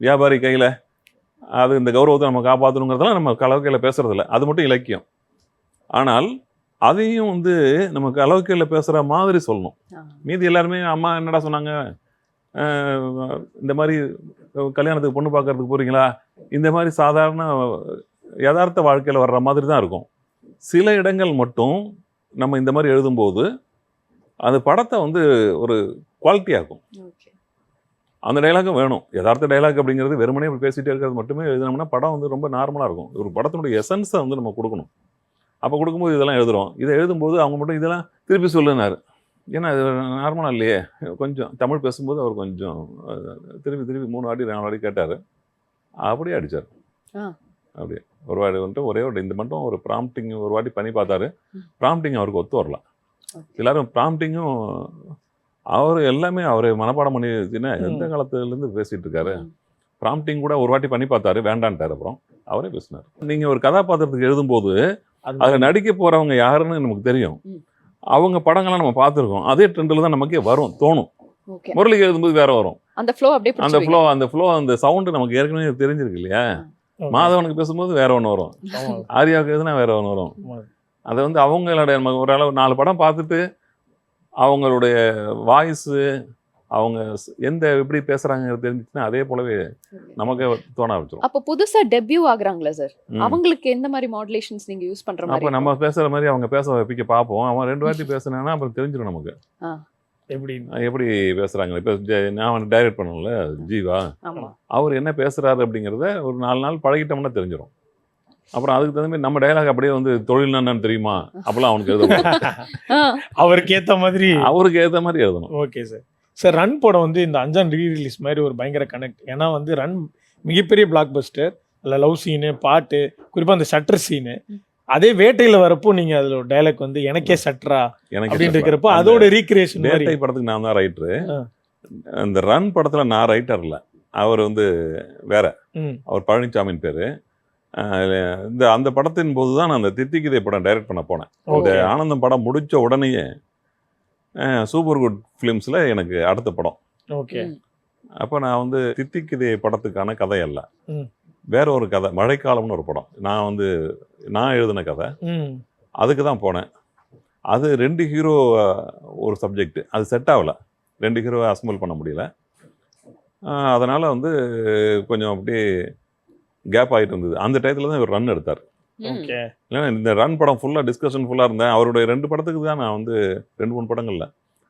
வியாபாரி கையில். அது இந்த கௌரவத்தை நம்ம காப்பாற்றணுங்கிறதெல்லாம் நம்ம கலவைக்கையில் பேசுறதில்ல. அது மட்டும் இலக்கியம். ஆனால் அதையும் வந்து நம்ம கலவைக்கையில் பேசுகிற மாதிரி சொல்லணும். மீதி எல்லாருமே அம்மா என்னடா சொன்னாங்க, இந்த மாதிரி கல்யாணத்துக்கு பொண்ணு பார்க்கறதுக்கு போகிறீங்களா, இந்த மாதிரி சாதாரண யதார்த்த வாழ்க்கையில் வர்ற மாதிரி தான் இருக்கும். சில இடங்கள் மட்டும் நம்ம இந்த மாதிரி எழுதும்போது அது படத்தை வந்து ஒரு குவாலிட்டியாகும். அந்த டைலாகும் வேணும். யதார்த்த டைலாக் அப்படிங்கிறது வெறுமனே பேசிகிட்டே இருக்கிறது மட்டுமே எழுதினோம்னா படம் வந்து ரொம்ப நார்மலாக இருக்கும். ஒரு படத்தினுடைய எசன்ஸை வந்து நம்ம கொடுக்கணும். அப்போ கொடுக்கும்போது இதெல்லாம் எழுதுகிறோம். இதை எழுதும்போது அவங்க மட்டும் இதெல்லாம் திருப்பி சொல்லுனார். ஏன்னா இது நார்மலாக இல்லையே. கொஞ்சம் தமிழ் பேசும்போது அவர் கொஞ்சம் திருப்பி 3 வாட்டி 4 வாட்டி கேட்டார். அப்படியே அடித்தார். அப்படியே ஒரு வாட்டி வந்துட்டு ஒரே ஒரு இந்த மட்டும் ஒரு ப்ராம்ப்டிங் ஒரு வாட்டி பண்ணி பார்த்தாரு. ப்ராம்ப்டிங் அவருக்கு ஒத்து வரலாம். எல்லாரும் ப்ராம்ப்டிங்கும் அவர் எல்லாமே அவர் மனப்பாடம் பண்ணி வச்சுன்னா எந்த காலத்துலேருந்து பேசிகிட்டு இருக்காரு. ப்ராம்ப்டிங் கூட ஒரு வாட்டி பண்ணி பார்த்தாரு, வேண்டான்ட்டார். அப்புறம் அவரே பேசினார். நீங்கள் ஒரு கதாபாத்திரத்துக்கு எழுதும்போது அதில் நடிக்க போகிறவங்க யாருன்னு நமக்கு தெரியும். அவங்க படங்கள்லாம் நம்ம பார்த்துருக்கோம். அதே ட்ரெண்டில் தான் நமக்கே வரும், தோணும். முரளிக்கு எழுதும்போது வேற வரும். அந்த ஃப்ளோ அந்த சவுண்டு நமக்கு ஏற்கனவே தெரிஞ்சிருக்கு இல்லையா? மாதவனுக்கு பேசும்போது வேற ஒன்று வரும், ஆர்யாவுக்கு எதுனா வேற ஒன்று வரும். அதை வந்து அவங்களுடைய ஓரளவு 4 படம் பார்த்துட்டு அவங்களுடைய வாய்ஸு அவங்க எப்படி பேசுறாங்க தெரிஞ்சுச்சுன்னா அதே போலவே நமக்கு தோண ஆரம்பிச்சிடும். அப்போ புதுசா டெபியூ ஆகுறாங்களா சார், அவங்களுக்கு எந்த மாதிரி மாடுலேஷன்ஸ் நீங்க யூஸ் பண்ற மாதிரி? அப்போ நம்ம பேசுற மாதிரி அவங்க பேச வைக்க பார்ப்போம். அவன் 2 வாட்டி பேசுனானா அப்புறம் தெரிஞ்சிடும் நமக்கு எப்படி பேசுறாங்க. இப்போ நான் டைரக்ட் பண்ணல ஜீவா, அவர் என்ன பேசுறாரு அப்படிங்கிறத ஒரு 4 நாள் பழகிட்டோம்னா தெரிஞ்சிடும். அப்புறம் அதுக்கு தகுந்த மாதிரி நம்ம டைலாக் அப்படியே வந்து தொழில்னா என்னன்னு தெரியுமா அப்பெல்லாம் அவனுக்கு எழுதணும். அவருக்கு ஏற்ற மாதிரி எழுதணும். Okay sir. சார் ரன் படம் வந்து இந்த அஞ்சான் ரீரிலீஸ் மாதிரி ஒரு பயங்கர கனெக்ட். ஏன்னா வந்து ரன் மிகப்பெரிய பிளாக் பஸ்டர். அதில் லவ் சீனு, பாட்டு, குறிப்பாக அந்த ஷட்டர் சீனு. அதே வேட்டையில் வரப்போ நீங்கள் அதில் ஒரு டைலாக் வந்து எனக்கே சட்டரா அப்படின்னு இருக்கிறப்போ அதோட ரீக்ரியேஷன். வேட்டை படத்துக்கு நான் தான் ரைட்டரு. அந்த ரன் படத்தில் நான் ரைட்டர் இல்லை, அவர் வந்து வேற, அவர் பழனிசாமின் பேர். அந்த படத்தின் போது தான் நான் அந்த தித்திக்குதை படம் டைரக்ட் பண்ண போனேன். இந்த ஆனந்தம் படம் முடிச்ச உடனேயே சூப்பர் குட் ஃபிலிம்ஸில் எனக்கு அடுத்த படம். ஓகே. அப்போ நான் வந்து தித்திக்குதை படத்துக்கான கதை அல்ல, வேற ஒரு கதை, மழைக்காலம்னு ஒரு படம். நான் எழுதின கதை, அதுக்கு தான் போனேன். அது 2 ஹீரோ ஒரு சப்ஜெக்ட், அது செட் ஆகல, 2 ஹீரோவை அசம்பிள் பண்ண முடியல. அதனால வந்து கொஞ்சம் அப்படியே கேப் ஆகிட்டு இருந்தது. அந்த டயத்தில் தான் இவர் ரன் எடுத்தார். ஓகே. இல்லைன்னா இந்த ரன் படம் ஃபுல்லாக டிஸ்கஷன் ஃபுல்லாக இருந்தேன். அவருடைய 2 படத்துக்கு தான் நான் வந்து 2-3 படங்கள்ல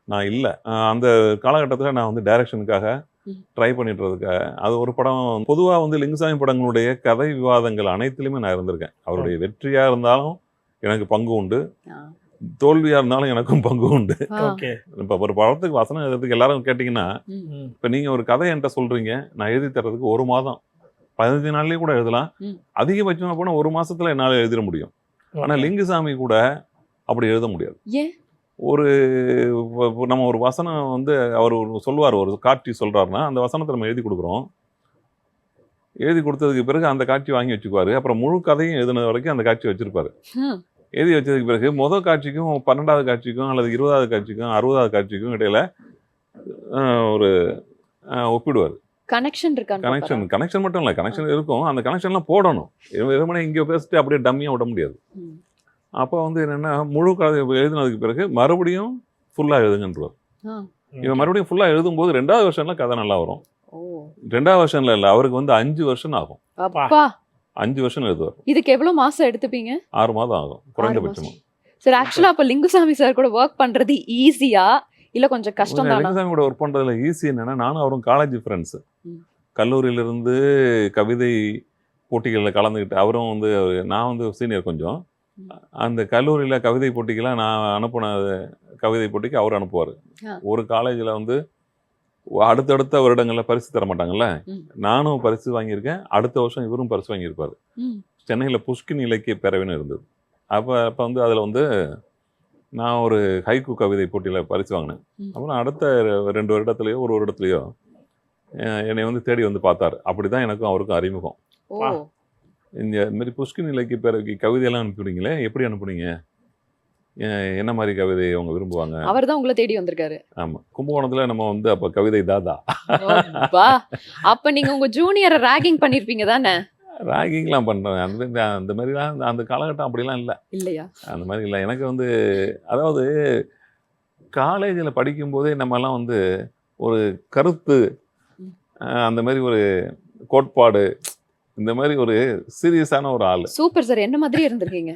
நான் இல்லை. அந்த காலகட்டத்தில் நான் வந்து டைரக்ஷனுக்காக ட்ரை பண்ணிட்டுறதுக்காக அது ஒரு படம். பொதுவாக வந்து லிங்குசாமி படங்களுடைய கதை விவாதங்கள் அனைத்துலையுமே நான் இருந்திருக்கேன். அவருடைய வெற்றியாக இருந்தாலும் எனக்கு பங்கு உண்டு, தோல்வியாக இருந்தாலும் எனக்கும் பங்கு உண்டு. ஓகே. இப்போ ஒரு படத்துக்கு வசனம் எழுதுறதுக்கு எல்லாரும் கேட்டிங்கன்னா, இப்போ நீங்கள் ஒரு கதை என்கிட்ட சொல்கிறீங்க, நான் எழுதி தர்றதுக்கு 1 மாதம் 15 நாள்லேயே கூட எழுதலாம். அதிகபட்சமாக போனால் 1 மாதத்தில் என்னால் எழுதிட முடியும். ஆனால் லிங்குசாமி கூட அப்படி எழுத முடியாது. ஒரு நம்ம ஒரு வசனம் வந்து அவர் சொல்லுவார், ஒரு காட்சி சொல்கிறாருன்னா அந்த வசனத்தை நம்ம எழுதி கொடுக்குறோம். எழுதி கொடுத்ததுக்கு பிறகு அந்த காட்சி வாங்கி வச்சுக்குவார். அப்புறம் முழு கதையும் எழுதுனது வரைக்கும் அந்த காட்சி வச்சுருப்பார். எழுதி வச்சதுக்கு பிறகு முதல் காட்சிக்கும் 12வது காட்சிக்கும் அல்லது 20வது காட்சிக்கும் 60வது காட்சிக்கும் இடையில ஒரு ஒப்பிடுவார். கனெக்ஷன் கனெக்ஷன் மட்டும் இல்லை, கனெக்ஷன் இருக்கும். அந்த கனெக்ஷன்லாம் போடணும். வெறுமனே இங்கே பேசிட்டு அப்படியே டம்மியாக விட முடியாது. அப்போ வந்து என்னென்னா முழு கதை எழுதினதுக்கு பிறகு மறுபடியும் ஃபுல்லாக எழுதுங்கன்றார். இவன் மறுபடியும் ஃபுல்லாக எழுதும்போது 2வது வெர்ஷனில் கதை நல்லா வரும். 2வது வெர்ஷனில் இல்லை, அவருக்கு வந்து 5 வெர்ஷன் ஆகும். 5 வெர்ஷன் எழுதுவார். இதுக்கு எவ்வளவு மாசம் எடுத்துப்பீங்க? 6 மாதம் ஆகும் குறைந்தபட்சமா. சார் ஆக்சுவலா அப்ப லிங்குசாமி சார் கூட ஒர்க் பண்றது ஈஸியா இல்ல கொஞ்சம் கஷ்டம் தானா? லிங்குசாமி கூட ஒர்க் பண்றதுல ஈஸி என்னன்னா, நானும் அவரும் காலேஜ் ஃப்ரெண்ட்ஸ். கல்லூரியிலிருந்து கவிதை போட்டிகளில் கலந்துக்கிட்டு, அவரும் வந்து நான் வந்து சீனியர் கொஞ்சம். அந்த கல்லூரியில் கவிதை போட்டிக்கெல்லாம் நான் அனுப்பின கவிதை போட்டிக்கு அவர் அனுப்புவார். ஒரு காலேஜில் வந்து அடுத்தடுத்த வருடங்களில் பரிசு தர மாட்டாங்கல்ல, நானும் பரிசு வாங்கியிருக்கேன். அடுத்த வருஷம் இவரும் பரிசு வாங்கியிருப்பார். சென்னையில் புஷ்கின் இலக்கிய பேரவைன்னு இருந்தது. அப்போ வந்து அதில் வந்து நான் ஒரு ஹைக்கூ கவிதை போட்டியில் பரிசு வாங்கினேன். அப்புறம் அடுத்த 2 வருடத்துலையோ 1 வருடத்துலையோ என்னை வந்து தேடி வந்து பார்த்தார். அப்படி தான் எனக்கும் அவருக்கும் அறிமுகம். இந்த மாதிரி புஷ்கின் இலக்கிய பேரவைக்கு கவிதையெல்லாம் அனுப்பிவிடுங்களே, எப்படி அனுப்புனீங்க, என்ன மாதிரி கவிதை அவங்க விரும்புவாங்க? அவர் தான் உங்களை தேடி வந்திருக்காரு. ஆமா, கும்பகோணத்துல நம்ம வந்து அப்ப கவிதை தாதா. அப்ப நீங்க உங்க ஜூனியரை ராகிங் பண்ணிருப்பீங்க தானே? ராகிங்லாம் பண்றேன் அந்த மாதிரிலாம் அந்த காலகட்டம் அப்படிலாம் இல்லை. இல்லையா? அந்த மாதிரி இல்லை. எனக்கு வந்து அதாவது காலேஜில் படிக்கும்போதே நம்மலாம் வந்து ஒரு கருத்து, அந்த மாதிரி ஒரு கோட்பாடு, இந்த மாதிரி ஒரு சீரியஸான ஒரு ஆள். சூப்பர் சார், என்ன மாதிரி இருந்திருக்கீங்க.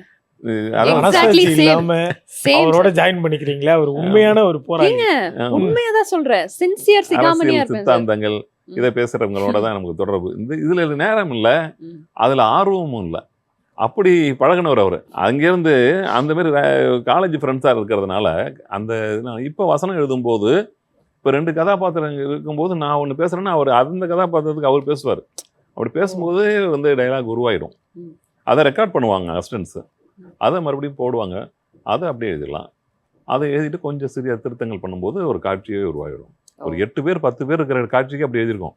அவரோட ஜாயின் பண்ணிக்கிறீங்களா? ஒரு உண்மையான ஒரு போராளி. உண்மையாதான் சொல்றேன், சின்சியர் சிகாமணியா இருப்பேன். சித்தாந்தங்கள் இதை பேசுறவங்களோட தான் நமக்கு தொடர்பு. இதுல நேரம் இல்லை, அதுல ஆர்வமும் இல்லை. அப்படி பழகினவர் அவர். அங்கேருந்து அந்த மாதிரி காலேஜ் ஃப்ரெண்ட்ஸாக இருக்கிறதுனால அந்த இப்போ வசனம் எழுதும்போது இப்போ 2 கதாபாத்திரங்கள் இருக்கும்போது நான் ஒன்று பேசுகிறேன்னா அவர் அந்த கதாபாத்திரத்துக்கு அவர் பேசுவார். அப்படி பேசும்போது வந்து டைலாக் உருவாயிடும். அதை ரெக்கார்ட் பண்ணுவாங்க அசிஸ்டன்ஸு, அதை மறுபடியும் போடுவாங்க, அதை அப்படியே எழுதிடலாம். அதை எழுதிட்டு கொஞ்சம் சிறிய திருத்தங்கள் பண்ணும்போது ஒரு காட்சியே உருவாயிடும். ஒரு 8 பேர் 10 பேர் இருக்கிற காட்சிக்கு அப்படி எழுதியிருக்கோம்.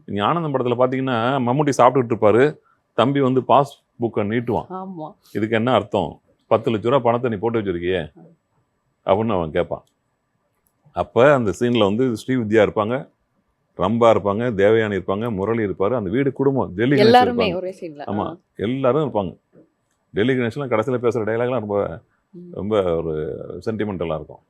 நீங்கள் ஆனந்தம் படத்தில் பார்த்தீங்கன்னா மம்முட்டி சாப்பிட்டுட்டு இருப்பாரு, தம்பி வந்து பாஸ் புக்கை நீட்டுவான். இதுக்கு என்ன அர்த்தம், 10 லட்ச ரூபா பணத்தை நீ போட்டு வச்சிருக்கியே அப்படின்னு அவன் கேட்பான். அப்போ அந்த சீனில் வந்து ஸ்ரீவித்யா இருப்பாங்க, ரம்பா இருப்பாங்க, தேவயானி இருப்பாங்க, முரளி இருப்பார், அந்த வீடு குடும்பம் டெல்லி கணேஷ். ஆமாம், எல்லாரும் இருப்பாங்க. டெல்லி கணேஷ்லாம் கடைசியில் பேசுகிற டைலாக்லாம் ரொம்ப ரொம்ப ஒரு சென்டிமெண்டலாக இருக்கும்.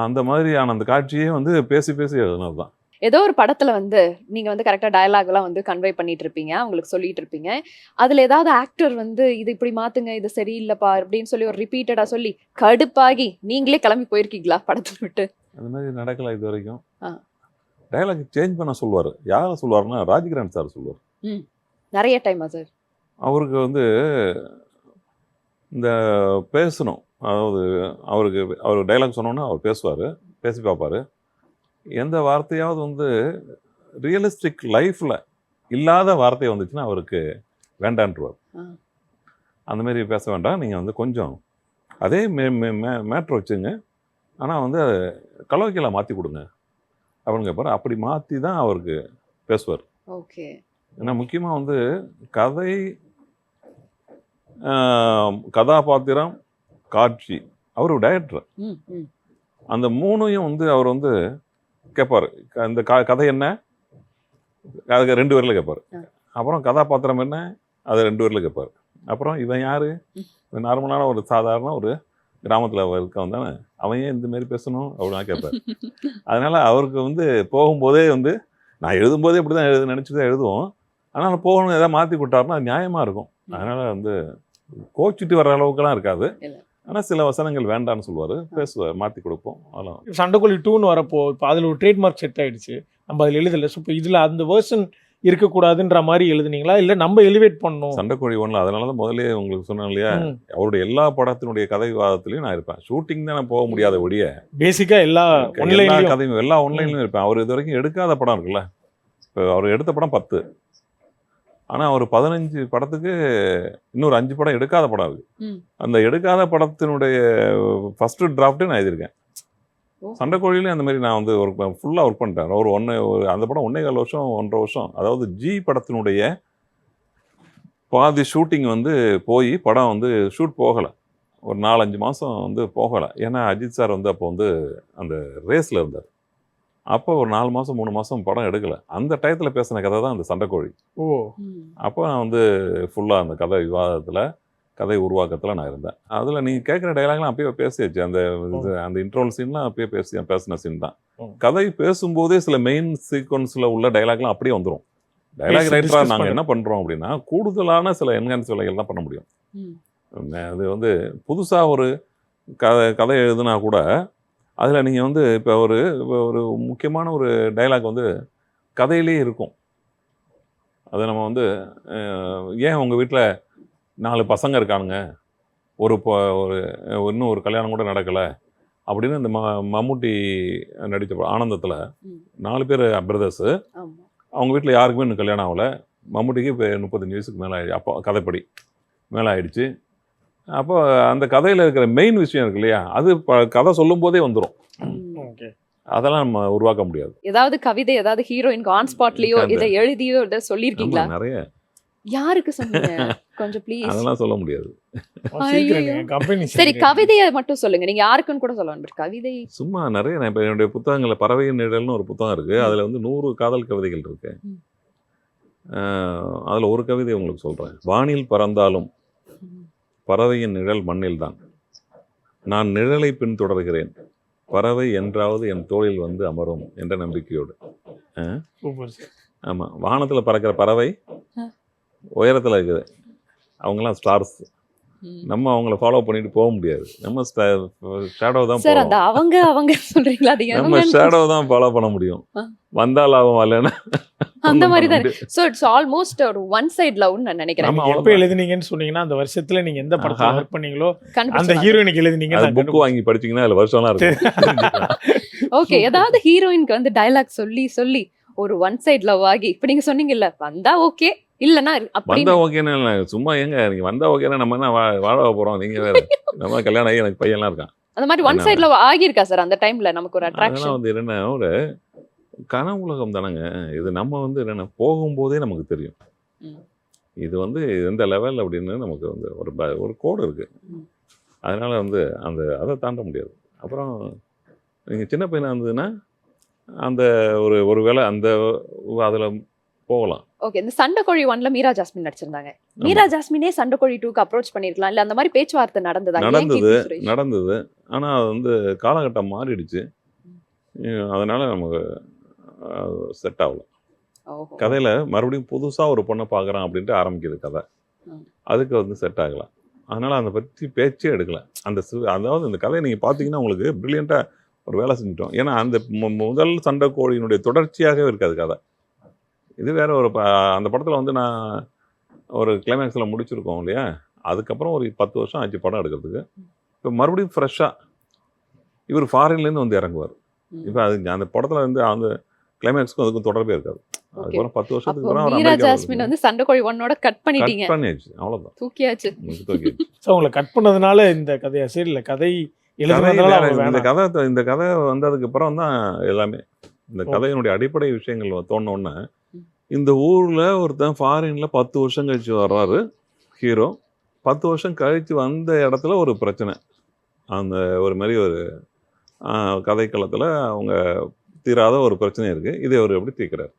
அந்த மாதிரியான அந்த காட்சியே வந்து பேசி பேசி எழுதுனது தான். ஏதோ ஒரு படத்துல வந்து நீங்க வந்து கரெக்டா டயலாக் எல்லாம் வந்து கன்வே பண்ணிட்டு இருப்பீங்க, அவங்களுக்கு சொல்லிட்டு இருப்பீங்க. அதுல ஏதாவது ஆக்டர் வந்து இது இப்படி மாத்துங்க, இது சரியில்லைப்பா அப்படின்னு சொல்லி ஒரு ரிப்பீட்டடா சொல்லி கடுப்பாகி நீங்களே கிளம்பி போயிருக்கீங்களா படத்தை விட்டு? அந்த மாதிரி நடக்கல இது வரைக்கும். டயலாக் சேஞ்ச் பண்ண சொல்லுவார். யாரை சொல்லுவாருன்னா ராஜ்கிரண் சார் சொல்லுவார். நிறைய டைமா சார்? அவருக்கு வந்து இந்த பேசணும், அதாவது அவர் டைலாக் சொன்னோன்னா அவர் பேசுவார், பேசி பார்ப்பார். எந்த வார்த்தையாவது வந்து ரியலிஸ்டிக் லைஃப்பில் இல்லாத வார்த்தை வந்துச்சுன்னா அவருக்கு வேண்டான்றுவார். அந்த மாதிரி பேச வேண்டாம், நீங்கள் வந்து கொஞ்சம் அதே மேட்ரு வச்சுங்க, ஆனால் வந்து கலவைக்கெல்லாம் மாற்றி கொடுங்க அப்படின்னு கேட்பார். அப்படி மாற்றி தான் அவருக்கு பேசுவார். ஓகே. ஏன்னா முக்கியமாக வந்து கதை, கதாபாத்திரம், காட்சி, அவர் டைரக்டர். அந்த 3ஐயும் வந்து அவர் வந்து கேட்பார். இந்த கதை என்ன, அதுக்கு 2 பேரில் கேட்பார். அப்புறம் கதாபாத்திரம் என்ன, அதை 2 பேரில் கேட்பார். அப்புறம் இவன் யார், நார்மலான ஒரு சாதாரண ஒரு கிராமத்தில் இருக்கவன் தானே, அவன் ஏன் இந்த மாதிரி பேசணும் அப்படின்னு கேட்பார். அதனால் அவருக்கு வந்து போகும்போதே வந்து நான் எழுதும்போதே இப்படி தான் நினச்சி தான் எழுதுவோம். ஆனால் போகணும் எதாவது மாற்றி கொடுத்தாருன்னா அது நியாயமாக இருக்கும். அதனால் வந்து கோச்சிட்டு வர அளவுக்குலாம் இருக்காது. இல்ல. ஆனால் சில வசனங்கள் வேண்டான்னு சொல்லுவார், பேசுவார், மாற்றி கொடுப்போம். அதெல்லாம் சண்டைக்கோழி 2ன்னு வரப்போ இப்போ அதில் ஒரு ட்ரேட்மார்க் செட் ஆயிடுச்சு, நம்ம அதில் எழுதலை. ஸோ இப்போ இதில் அந்த வேர்ஷன் இருக்கக்கூடாதுன்ற மாதிரி எழுதுனீங்களா, இல்லை நம்ம எலிவேட் பண்ணணும்? சண்டைக்கோழி ஒன்றில் அதனால தான் முதலே உங்களுக்கு சொன்னேன் இல்லையா, அவருடைய எல்லா படத்தினுடைய கதை விவாதத்துலையும் நான் இருப்பேன். ஷூட்டிங் தான் நான் போக முடியாத ஒழிய பேசிக்காக எல்லா ஒன்லைன்லையும் கதையும் எல்லா ஒன்லைன்லையும் இருப்பேன். அவர் இது வரைக்கும் எடுக்காத படம் இருக்குல்ல, இப்போ அவர் எடுத்த படம் 10, ஆனால் அவர் 15 படத்துக்கு இன்னொரு 5 படம் எடுக்காத படம் இருக்கு. அந்த எடுக்காத படத்தினுடைய ஃபர்ஸ்ட் டிராஃப்ட்டு நான் எழுதியிருக்கேன். சண்டைக்கோழிலையும் அந்த மாதிரி நான் வந்து ஃபுல்லாக ஒர்க் பண்ணிட்டேன். அந்த படம் 1.25 வருஷம் 1.5 வருஷம், அதாவது ஜி படத்தினுடைய பாதி ஷூட்டிங் வந்து போய் படம் வந்து ஷூட் போகலை, ஒரு 4-5 மாதம் வந்து போகலை. ஏன்னா அஜித் சார் வந்து அப்போ வந்து அந்த ரேஸில் இருந்தார். அப்போ ஒரு 4 மாதம் 3 மாதம் படம் எடுக்கலை. அந்த டயத்தில் பேசின கதை தான் அந்த சண்டைக்கோழி. அப்போ நான் வந்து ஃபுல்லாக அந்த கதை விவாதத்தில், கதை உருவாக்கத்தில் நான் இருந்தேன். அதில் நீங்கள் கேட்குற டைலாக்லாம் அப்பயே பேசியாச்சு. அந்த இன்ட்ரோல் சீன்லாம் அப்பயே பேசின சீன் தான். கதை பேசும்போதே சில மெயின் சீக்வன்ஸில் உள்ள டைலாக்லாம் அப்படியே வந்துடும். டைலாக் ரைட்டராக நாங்கள் என்ன பண்ணுறோம் அப்படின்னா, கூடுதலான சில என்ஹான்ஸ் வேலைகள் தான் பண்ண முடியும். அது வந்து புதுசாக ஒரு கதை எழுதுனா கூட அதில் நீங்கள் வந்து இப்போ ஒரு முக்கியமான ஒரு டைலாக் வந்து கதையிலே இருக்கும். அதை நம்ம வந்து ஏன் உங்கள் வீட்டில் 4 பசங்க இருக்கானுங்க, இன்னும் ஒரு கல்யாணம் கூட நடக்கலை அப்படின்னு இந்த மம்முட்டி நடித்த ஆனந்தத்தில் 4 பேர் பிரதர்ஸு, அவங்க வீட்டில் யாருக்குமே இன்னும் கல்யாணம் ஆகலை. மம்முட்டிக்கு இப்போ 35 வயசுக்கு மேலே அப்போ கதைப்படி மேலே ஆயிடுச்சு. அப்போ அந்த கதையில் இருக்கிற மெயின் விஷயம் இருக்கு இல்லையா, அது கதை சொல்லும் போதே வந்துடும். அதெல்லாம் நம்ம உருவாக்க முடியாது. ஏதாவது கவிதை ஏதாவது ஹீரோயினுக்கு ஆன் ஸ்பாட்லயோ இதை எழுதியோ இதை சொல்லியிருக்கீங்களா? நிறைய. யாருக்கு சொன்னீங்க கொஞ்சம் ப்ளீஸ்? அதெல்லாம் சொல்ல முடியாது. சரி, கவிதையை மட்டும் சொல்லுங்க. நீங்க யாருக்குன்னு கூட சொல்ல வேண்டாம். கவிதை சும்மா நிறைய. நான் இப்போ என்னுடைய புத்தகங்களில் பறவையின் நிழல்னு ஒரு புத்தகம் இருக்கு. அதில் வந்து 100 காதல் கவிதைகள் இருக்கு. அதில் ஒரு கவிதை உங்களுக்கு சொல்றேன். வானில் பறந்தாலும் பறவையின் நிழல் மண்ணில் தான், நான் நிழலை பின்தொடர்கிறேன், பறவை என்றாவது என் தோளில் வந்து அமரும் என்ற நம்பிக்கையோடு. ஆமாம், வானத்தில் பறக்கிற பறவை உயரத்தில் இருக்குது, அவங்களாம் ஸ்டார்ஸ். நம்ம அவங்கள ஃபாலோ பண்ணிட்டு போக முடியாது. நம்ம ஷேடோ தான் சார். அந்த அவங்க சொல்றீங்களா? அது நம்ம ஷேடோ தான் ஃபாலோ பண்ண முடியும். வந்தால் ஆகும், வரலன்னா அந்த மாதிரி தான். சோ இட்ஸ் ஆல்மோஸ்ட் ஒரு ஒன் சைடு லவ்னு நான் நினைக்கிறேன். எப்போ எழுதுனீங்கன்னு சொன்னீங்கன்னா அந்த வருஷத்துல நீங்க எந்த படத்துல ஒர்க் பண்ணீங்களோ அந்த ஹீரோயினுக்கு எழுதுனீங்க. அந்த புக் வாங்கி படிச்சீங்கன்னா அதுல வருஷம்லாம் இருக்கு. ஓகே, ஏதாவது ஹீரோயினுக்கு வந்து டயலாக் சொல்லி ஒரு ஒன் சைடு லவ் ஆகி இப்ப நீங்க சொன்னீங்கல்ல, வந்தா ஓகே இல்லனா அப்படி வந்தா ஓகேன்னு சும்மா ஏங்க நீங்க வந்தா ஓகேன்னா நம்ம என்ன வாழ போறோம்? நீங்க வேற, நம்ம கல்யாணம் ஆகி எனக்கு பையன்லாம் இருக்கான். அந்த மாதிரி ஒன் சைடு லவ் ஆகியிருக்கா சார்? அந்த டைம்ல நமக்கு ஒரு அட்ராக்ஷன் வந்து என்ன, ஒரு கனவு உலகம் தானங்க இது. நம்ம வந்து என்னென்ன போகும்போதே நமக்கு தெரியும் இது வந்து எந்த லெவல் அப்படின்னு. நமக்கு வந்து ஒரு கோடு இருக்கு. அதனால வந்து அதை தாண்ட முடியாது. அப்புறம் நீங்கள் சின்ன பையனாக இருந்ததுன்னா அந்த ஒரு வேளை அதில் போகலாம். ஓகே, இந்த சண்டைக்கோழி 1ல மீரா ஜாஸ்மின் நடிச்சிருந்தாங்க. மீரா ஜாஸ்மினே சண்டைக்கோழி 2க்கு அப்ரோச் பண்ணிருக்கலாம் இல்ல? அந்த மாதிரி பேச்சுவார்த்தை நடந்தது. ஆனால் அது வந்து காலகட்டம் மாறிடுச்சு. அதனால நமக்கு செட் ஆகல. கதையில் மறுபடியும் புதுசாக ஒரு பொண்ணை பார்க்குறான் அப்படின்ட்டு ஆரம்பிக்குது கதை. அதுக்கு வந்து செட் ஆகலாம். அதனால் அதை பற்றி பேச்சே எடுக்கல. அதாவது இந்த கதையை நீங்கள் பார்த்தீங்கன்னா உங்களுக்கு ப்ரில்லியண்ட்டாக ஒரு வேலை செஞ்சிட்டோம். ஏன்னா அந்த முதல் சண்டைக்கோழியினுடைய தொடர்ச்சியாகவே இருக்காது கதை. இது வேற அந்த படத்தில் வந்து நான் ஒரு கிளைமேக்ஸில் முடிச்சிருக்கோம் இல்லையா, அதுக்கப்புறம் ஒரு 10 வருஷம் ஆச்சு படம் எடுக்கிறதுக்கு. இப்போ மறுபடியும் ஃப்ரெஷ்ஷாக இவர் ஃபாரின்லேருந்து வந்து இறங்குவார். இப்போ அந்த படத்தில் வந்து அந்த கிளைமேக்ஸ்க்கும் அதுக்கும் தொடர்பே இருக்காது. அதுக்கப்புறம் 10 வருஷத்துக்கு அப்புறம் மீரா ஜாஸ்மின் வந்து சண்டைக்கோழி 1ஓட கட் பண்ணிட்டீங்க. பண்ணியாச்சு, அவ்வளோதான், தூக்கியாச்சு. ஸோ உங்களை கட் பண்ணதுனால இந்த கதையா சரி இல்லை கதை இந்த கதை வந்ததுக்கு அப்புறம் தான் எல்லாமே இந்த கதையினுடைய அடிப்படை விஷயங்கள் தோணுன. இந்த ஊரில் ஒருத்தன் ஃபாரின்ல 10 வருஷம் கழிச்சு வர்றாரு ஹீரோ. 10 வருஷம் கழிச்சு வந்த இடத்துல ஒரு பிரச்சனை, அந்த ஒரு மாதிரி ஒரு கதைக்களத்தில் அவங்க தீராத ஒரு பிரச்சனை இருக்கு. இதை அவர் எப்படி தீர்க்கிறார்?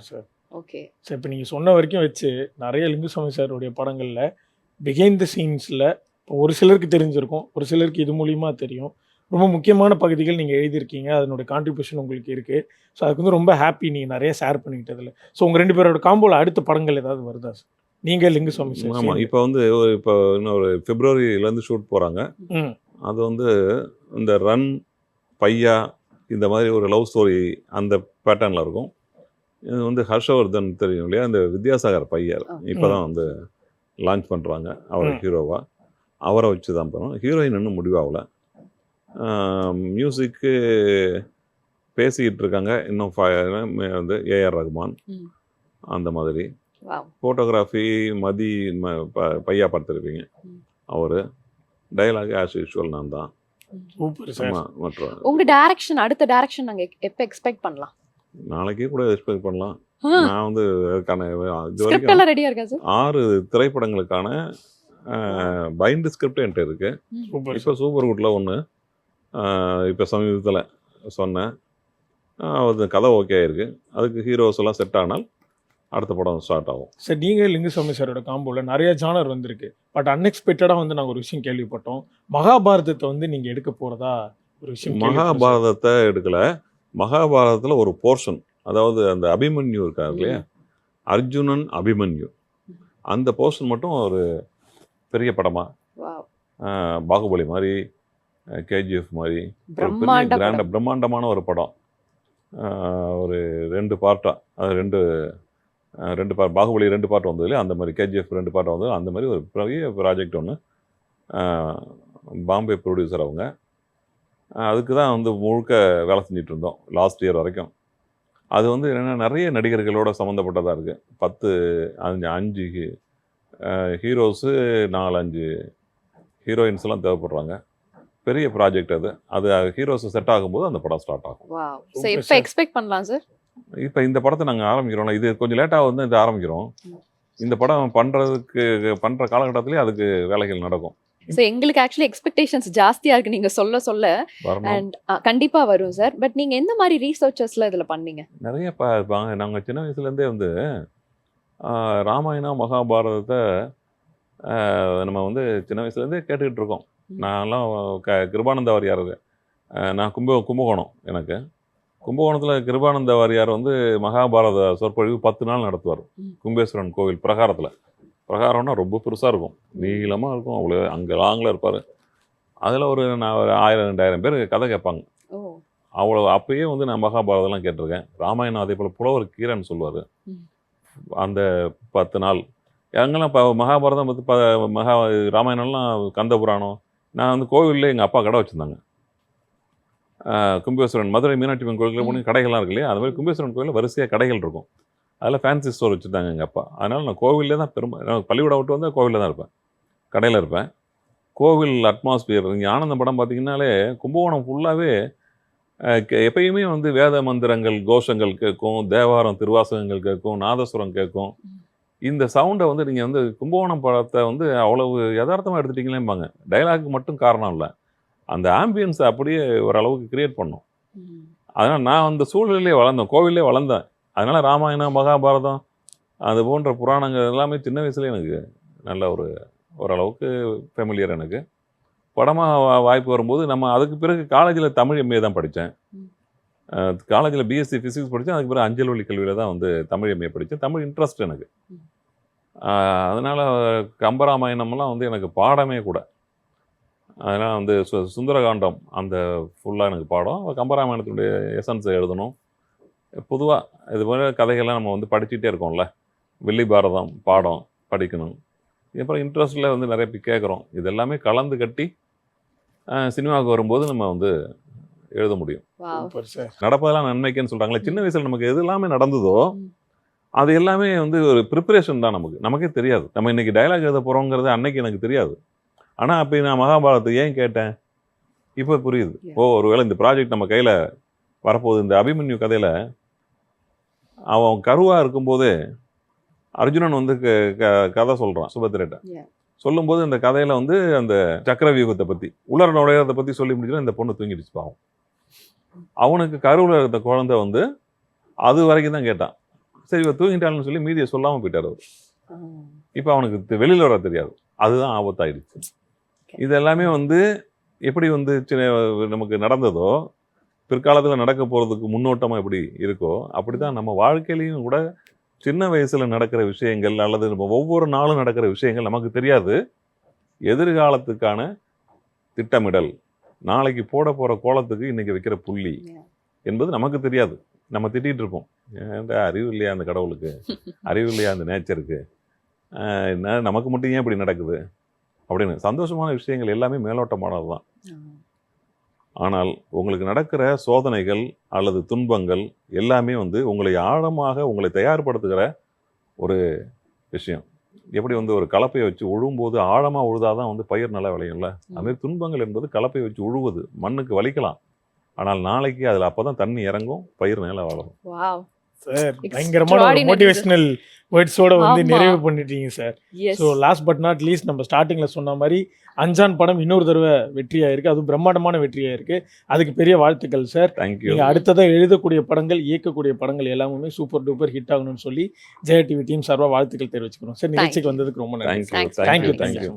சார் ஓகே சார், இப்போ நீங்கள் சொன்ன வரைக்கும் வச்சு நிறைய லிங்குசாமி சாருடைய படங்களில் பிஹைண்ட் த சீன்ஸில் இப்போ ஒரு சிலருக்கு தெரிஞ்சிருக்கும், ஒரு சிலருக்கு இது மூலியமா தெரியும். ரொம்ப முக்கியமான பகுதிகள் நீங்கள் எழுதியிருக்கீங்க, அதனுடைய கான்ட்ரிபியூஷன் உங்களுக்கு இருக்குது. ஸோ அதுக்கு வந்து ரொம்ப ஹாப்பி நீங்கள் நிறைய ஷேர் பண்ணிக்கிட்டதில். ஸோ உங்கள் 2 பேரோட காம்போவில் அடுத்த படங்கள் ஏதாவது வருதா சார்? நீங்கள் லிங்குசாமி சார் ஆமாம், சேர்ந்து. இப்போ வந்து இப்போ இன்னும் ஒரு பிப்ரவரியிலேருந்து ஷூட் போகிறாங்க. ம் அது வந்து இந்த ரன், பையா, இந்த மாதிரி ஒரு லவ் ஸ்டோரி அந்த பேட்டர்னில் இருக்கும். இது வந்து ஹர்ஷவர்தன் தெரியும் இல்லையா, அந்த வித்யாசாகர் பையர் இப்போ தான் வந்து லான்ச் பண்ணுறாங்க அவரை ஹீரோவாக. அவரை வச்சு தான் பண்ணோம். ஹீரோயின் இன்னும் முடிவாகல. மியூசிக்கு பேசிக்கிட்டு இருக்காங்க இன்னும் வந்து ஏஆர் ரகுமான் ம். அந்த மாதிரி. Wow. ஃபோட்டோகிராஃபி மதி பையா பார்த்துருப்பீங்க, ம். அவர். டைலாக் ஆஸ் யூஷுவல் நான் தான். Super sir. ஆமாம், மற்ற உங்க டைரக்ஷன், அடுத்த டைரக்ஷன் நாங்க எப்ப எக்ஸ்பெக்ட் பண்ணலாம்? நாளைக்கே கூட எக்ஸ்பெக்ட் பண்ணலாம். ஆ. நான் வந்து அதுக்கான இது ஸ்கிரிப்ட் வரைக்கும் எல்லாம் ரெடியா இருக்கா சார்? 6 திரைப்படங்களுக்கான பைண்ட் ஸ்கிரிப்ட் என்கிட்ட இருக்கு. சூப்பர் இப்போ சூப்பர் குட்ல ஒன்று இப்போ சமீபத்தில் சொன்னேன். அது கதை ஓகே ஆயிருக்கு. அதுக்கு ஹீரோஸ் எல்லாம் செட் ஆனால் அடுத்த படம் ஸ்டார்ட் ஆகும். சார். நீங்கள் லிங்குசாமி சாரோட காம்போவில் நிறைய ஜானர் வந்திருக்கு. பட் அன்எக்ஸ்பெக்டடாக வந்து நாங்கள் ஒரு விஷயம் கேள்விப்பட்டோம். மகாபாரதத்தை வந்து நீங்கள் எடுக்க போகிறதா ஒரு விஷயம் கேள்விப்பட்டோம் சார். மகாபாரதத்தை எடுக்கல. மகாபாரதத்தில் ஒரு போர்ஷன், அதாவது அந்த அபிமன்யு இருக்காரு இல்லையா, அர்ஜுனன் அபிமன்யு, அந்த போர்ஷன் மட்டும் ஒரு பெரிய படமாக Wow. பாகுபலி மாதிரி, கேஜிஎஃப் மாதிரி ஒரு பெரிய பிரம்மாண்ட படம். பிரம்மாண்டமான ஒரு படம். ஒரு 2 பார்ட்டாக, அது 2 பார்ட், பாகுபலி 2 பார்ட் வந்தது இல்லையா, அந்த மாதிரி கேஜிஎஃப் 2 பார்ட் வந்தது. அந்த மாதிரி ஒரு பெரிய ப்ராஜெக்ட் ஒன்று. பாம்பே ப்ரொடியூசர் அவங்க. அதுக்கு தான் வந்து முழுக்க வேலை செஞ்சுட்டு இருந்தோம் லாஸ்ட் இயர் வரைக்கும். அது வந்து என்னென்னா நிறைய நடிகர்களோட சம்மந்தப்பட்டதாக இருக்குது. 5 ஹீரோஸு, 4-5 ஹீரோயின்ஸ்லாம் தேவைப்படுறாங்க. பெரிய ப்ராஜெக்ட் அது. அது ஹீரோஸ் செட் ஆகும்போது அந்த படம் ஸ்டார்ட் ஆகும். Wow. So Super எப்ப sir. எக்ஸ்பெக்ட் பண்ணலாம் சார்? இப்போ இந்த படத்தை நாங்கள் ஆரம்பிக்கிறோம்ல, இது கொஞ்சம் லேட்டாக வந்து இது ஆரம்பிக்கிறோம். இந்த படம் பண்ணுற காலகட்டத்திலே அதுக்கு வேலைகள் நடக்கும். ஸோ எங்களுக்கு ஆக்சுவலி எக்ஸ்பெக்டேஷன்ஸ் ஜாஸ்தியா இருக்கு நீங்க சொல்ல சொல்ல. வரணும். அண்ட் கண்டிப்பா வரும் சார். பட் நீங்க எந்த மாதிரி ரீசர்ச்சர்ஸ்ல இதுல பண்ணீங்க? நிறைய இருப்பாங்க. நாங்கள் சின்ன வயசுலேருந்தே வந்து ராமாயணம் மகாபாரதத்தை நம்ம வந்து சின்ன வயசுலேருந்தே கேட்டுக்கிட்டு இருக்கோம். நான்லாம் கிருபானந்த வாரியார், நான் கும்பகோணம். எனக்கு கும்பகோணத்தில் கிருபானந்த வாரியார் வந்து மகாபாரத சொற்பொழிவு 10 நாள் நடத்துவார். கும்பேஸ்வரன் கோவில் பிரகாரம்னா ரொம்ப பெருசாக இருக்கும், நீளமாக இருக்கும், அவ்வளோ அங்கே லாங்கில் இருப்பார். அதில் ஒரு 1000-2000 பேர் கதை கேட்பாங்க. ஓ. அவ்வளோ அப்பயே வந்து நான் மகாபாரதம்லாம் கேட்டிருக்கேன். ராமாயணம் அதே போல் புலவர் கீரன் சொல்லுவார். அந்த 10 நாள் எங்கெல்லாம் மகாபாரதம் ராமாயணம்லாம் கந்த புராணம். நான் வந்து கோவிலில் எங்கள் அப்பா கடை வச்சுருந்தாங்க. கும்பேஸ்வரன் மதுரை மீனாட்சி அம்மன் கோயிலுக்கு போய் கடைகள்லாம் இருக்கு இல்லையா, அது மாதிரி கும்பேஸ்வரன் கோயிலில் வரிசையாக கடைகள் இருக்கும். அதில் ஃபேன்சி ஸ்டோர் வச்சுருந்தாங்க எங்கள் அப்பா. அதனால் நான் கோவிலே தான் பள்ளிக்கூடம் விட்டு வந்து கோவிலில் தான் இருப்பேன், கடையில் இருப்பேன். கோவில் அட்மாஸ்பியர், இங்கே ஆனந்த படம் பார்த்திங்கனாலே கும்பகோணம் ஃபுல்லாகவே எப்பயுமே வந்து வேத மந்திரங்கள், கோஷங்கள் கேட்கும், தேவாரம் திருவாசகங்கள் கேட்கும், நாதஸ்வரம் கேட்கும். இந்த சவுண்டை வந்து நீங்கள் வந்து கும்பகோணம் படத்தை வந்து அவ்வளவு யதார்த்தமாக எடுத்துட்டீங்களேம்பாங்க. டைலாக் மட்டும் காரணம் இல்லை, அந்த ஆம்பியன்ஸை அப்படியே ஓரளவுக்கு கிரியேட் பண்ணும். அதனால் நான் அந்த சூழலிலே வளர்ந்தேன், கோவிலே வளர்ந்தேன். அதனால் ராமாயணம் மகாபாரதம் அது போன்ற புராணங்கள் எல்லாமே சின்ன வயசுலேயே எனக்கு நல்ல ஓரளவுக்கு ஃபெமிலியர். எனக்கு படமாக வாய்ப்பு வரும்போது நம்ம அதுக்கு பிறகு காலேஜில் தமிழ் எம்ஏ தான் படித்தேன். காலேஜில் பிஎஸ்சி ஃபிசிக்ஸ் படித்தேன். அதுக்கு பிறகு அஞ்சல் வழி கல்வியில் தான் வந்து தமிழ் எம்ஏ படித்தேன். தமிழ் இன்ட்ரெஸ்ட் எனக்கு. அதனால் கம்பராமாயணம்லாம் வந்து எனக்கு பாடமே கூட. அதனால் வந்து சுந்தரகாண்டம் அந்த ஃபுல்லாக எனக்கு பாடம். கம்பராமாயணத்தினுடைய எசன்ஸை எழுதணும். பொதுவாக இது போல கதைகள்லாம் நம்ம வந்து படிச்சுட்டே இருக்கோம்ல, வில்லி பாரதம் பாடம் படிக்கணும். அப்புறம் இன்ட்ரெஸ்ட்டில் வந்து நிறைய பேர் கேட்குறோம். இதெல்லாமே கலந்து கட்டி சினிமாவுக்கு வரும்போது நம்ம வந்து எழுத முடியும். நடப்பதெல்லாம் நன்மைக்குன்னு சொல்கிறாங்களே, சின்ன வயசில் நமக்கு எது எல்லாமே நடந்ததோ அது எல்லாமே வந்து ஒரு ப்ரிப்பரேஷன் தான். நமக்கே தெரியாது நம்ம இன்றைக்கி டைலாக் எழுத போகிறோங்கிறது அன்னைக்கு எனக்கு தெரியாது. ஆனால் அப்போ நான் மகாபாரதத்தை ஏன் கேட்டேன் இப்போ புரியுது. ஒருவேளை இந்த ப்ராஜெக்ட் நம்ம கையில் வரப்போகுது. இந்த அபிமன்யு கதையில் அவன் கருவாக இருக்கும்போது அர்ஜுனன் வந்து கதை சொல்கிறான் சுபத்திரட்ட. சொல்லும்போது இந்த கதையில் வந்து அந்த சக்கர வியூகத்தை பற்றி உலர நுழையறதை பற்றி சொல்லி முடிச்சுன்னா இந்த பொண்ணு தூங்கிடுச்சு பாவம். அவனுக்கு கருவில் இருந்த குழந்தை வந்து அது வரைக்கும் தான் கேட்டான். சரி இவ தூங்கிட்டாள்னு சொல்லி மீதியை சொல்லாமல் போயிட்டார் அவர். இப்போ அவனுக்கு வெளியில் வர தெரியாது. அதுதான் ஆபத்தாயிடுச்சு. இது எல்லாமே வந்து எப்படி வந்து நமக்கு நடந்ததோ பிற்காலத்தில் நடக்க போகிறதுக்கு முன்னோட்டமாக எப்படி இருக்கோ அப்படி தான் நம்ம வாழ்க்கையிலையும் கூட சின்ன வயசில் நடக்கிற விஷயங்கள் அல்லது நம்ம ஒவ்வொரு நாளும் நடக்கிற விஷயங்கள் நமக்கு தெரியாது. எதிர்காலத்துக்கான திட்டமிடல், நாளைக்கு போட போகிற கோலத்துக்கு இன்றைக்கி வைக்கிற புள்ளி என்பது நமக்கு தெரியாது. நம்ம திட்டிகிட்டு இருப்போம், ஏன்டா அறிவு இல்லையா அந்த கடவுளுக்கு, அறிவு இல்லையா அந்த நேச்சருக்கு, என்ன நமக்கு மட்டும் ஏன் இப்படி நடக்குது அப்படின்னு. சந்தோஷமான விஷயங்கள் எல்லாமே மேலோட்டமானது தான். ஆனால் உங்களுக்கு நடக்கிற சோதனைகள் அல்லது துன்பங்கள் எல்லாமே வந்து உங்களை ஆழமாக உங்களை தயார்படுத்துகிற ஒரு விஷயம். எப்படி வந்து ஒரு கலப்பையை வச்சு உழுவும்போது ஆழமாக உழுதாதான் வந்து பயிர் நல்லா விளையும்ல, அதுமாதிரி துன்பங்கள் என்பது கலப்பையை வச்சு உழுவுது. மண்ணுக்கு வலிக்கலாம், ஆனால் நாளைக்கு அதில் அப்போ தான் தண்ணி இறங்கும், பயிர் மேலே வளரும். சார் பயங்கரமான மோட்டிவேஷனல் வேர்ட்ஸோட வந்து நிறைவு பண்ணிட்டீங்க sir. So last but not least, நம்ம ஸ்டார்டிங்கில் சொன்ன மாதிரி அஞ்சான் படம் இன்னொரு தடவை வெற்றியாக இருக்குது, அதுவும் பிரம்மாண்டமான வெற்றியாக இருக்குது. அதுக்கு பெரிய வாழ்த்துக்கள் சார். தேங்க்யூ. நீங்கள் அடுத்ததாக எழுதக்கூடிய படங்கள், இயக்கக்கூடிய படங்கள் எல்லாமே சூப்பர் டூப்பர் ஹிட் ஆகணும்னு சொல்லி ஜெயா டிவி டீம் சார்பாக வாழ்த்துக்கள் தெரிவிச்சுக்கிறோம் சார். நிகழ்ச்சிக்கு வந்ததுக்கு ரொம்ப நன்றி. தேங்க்யூ.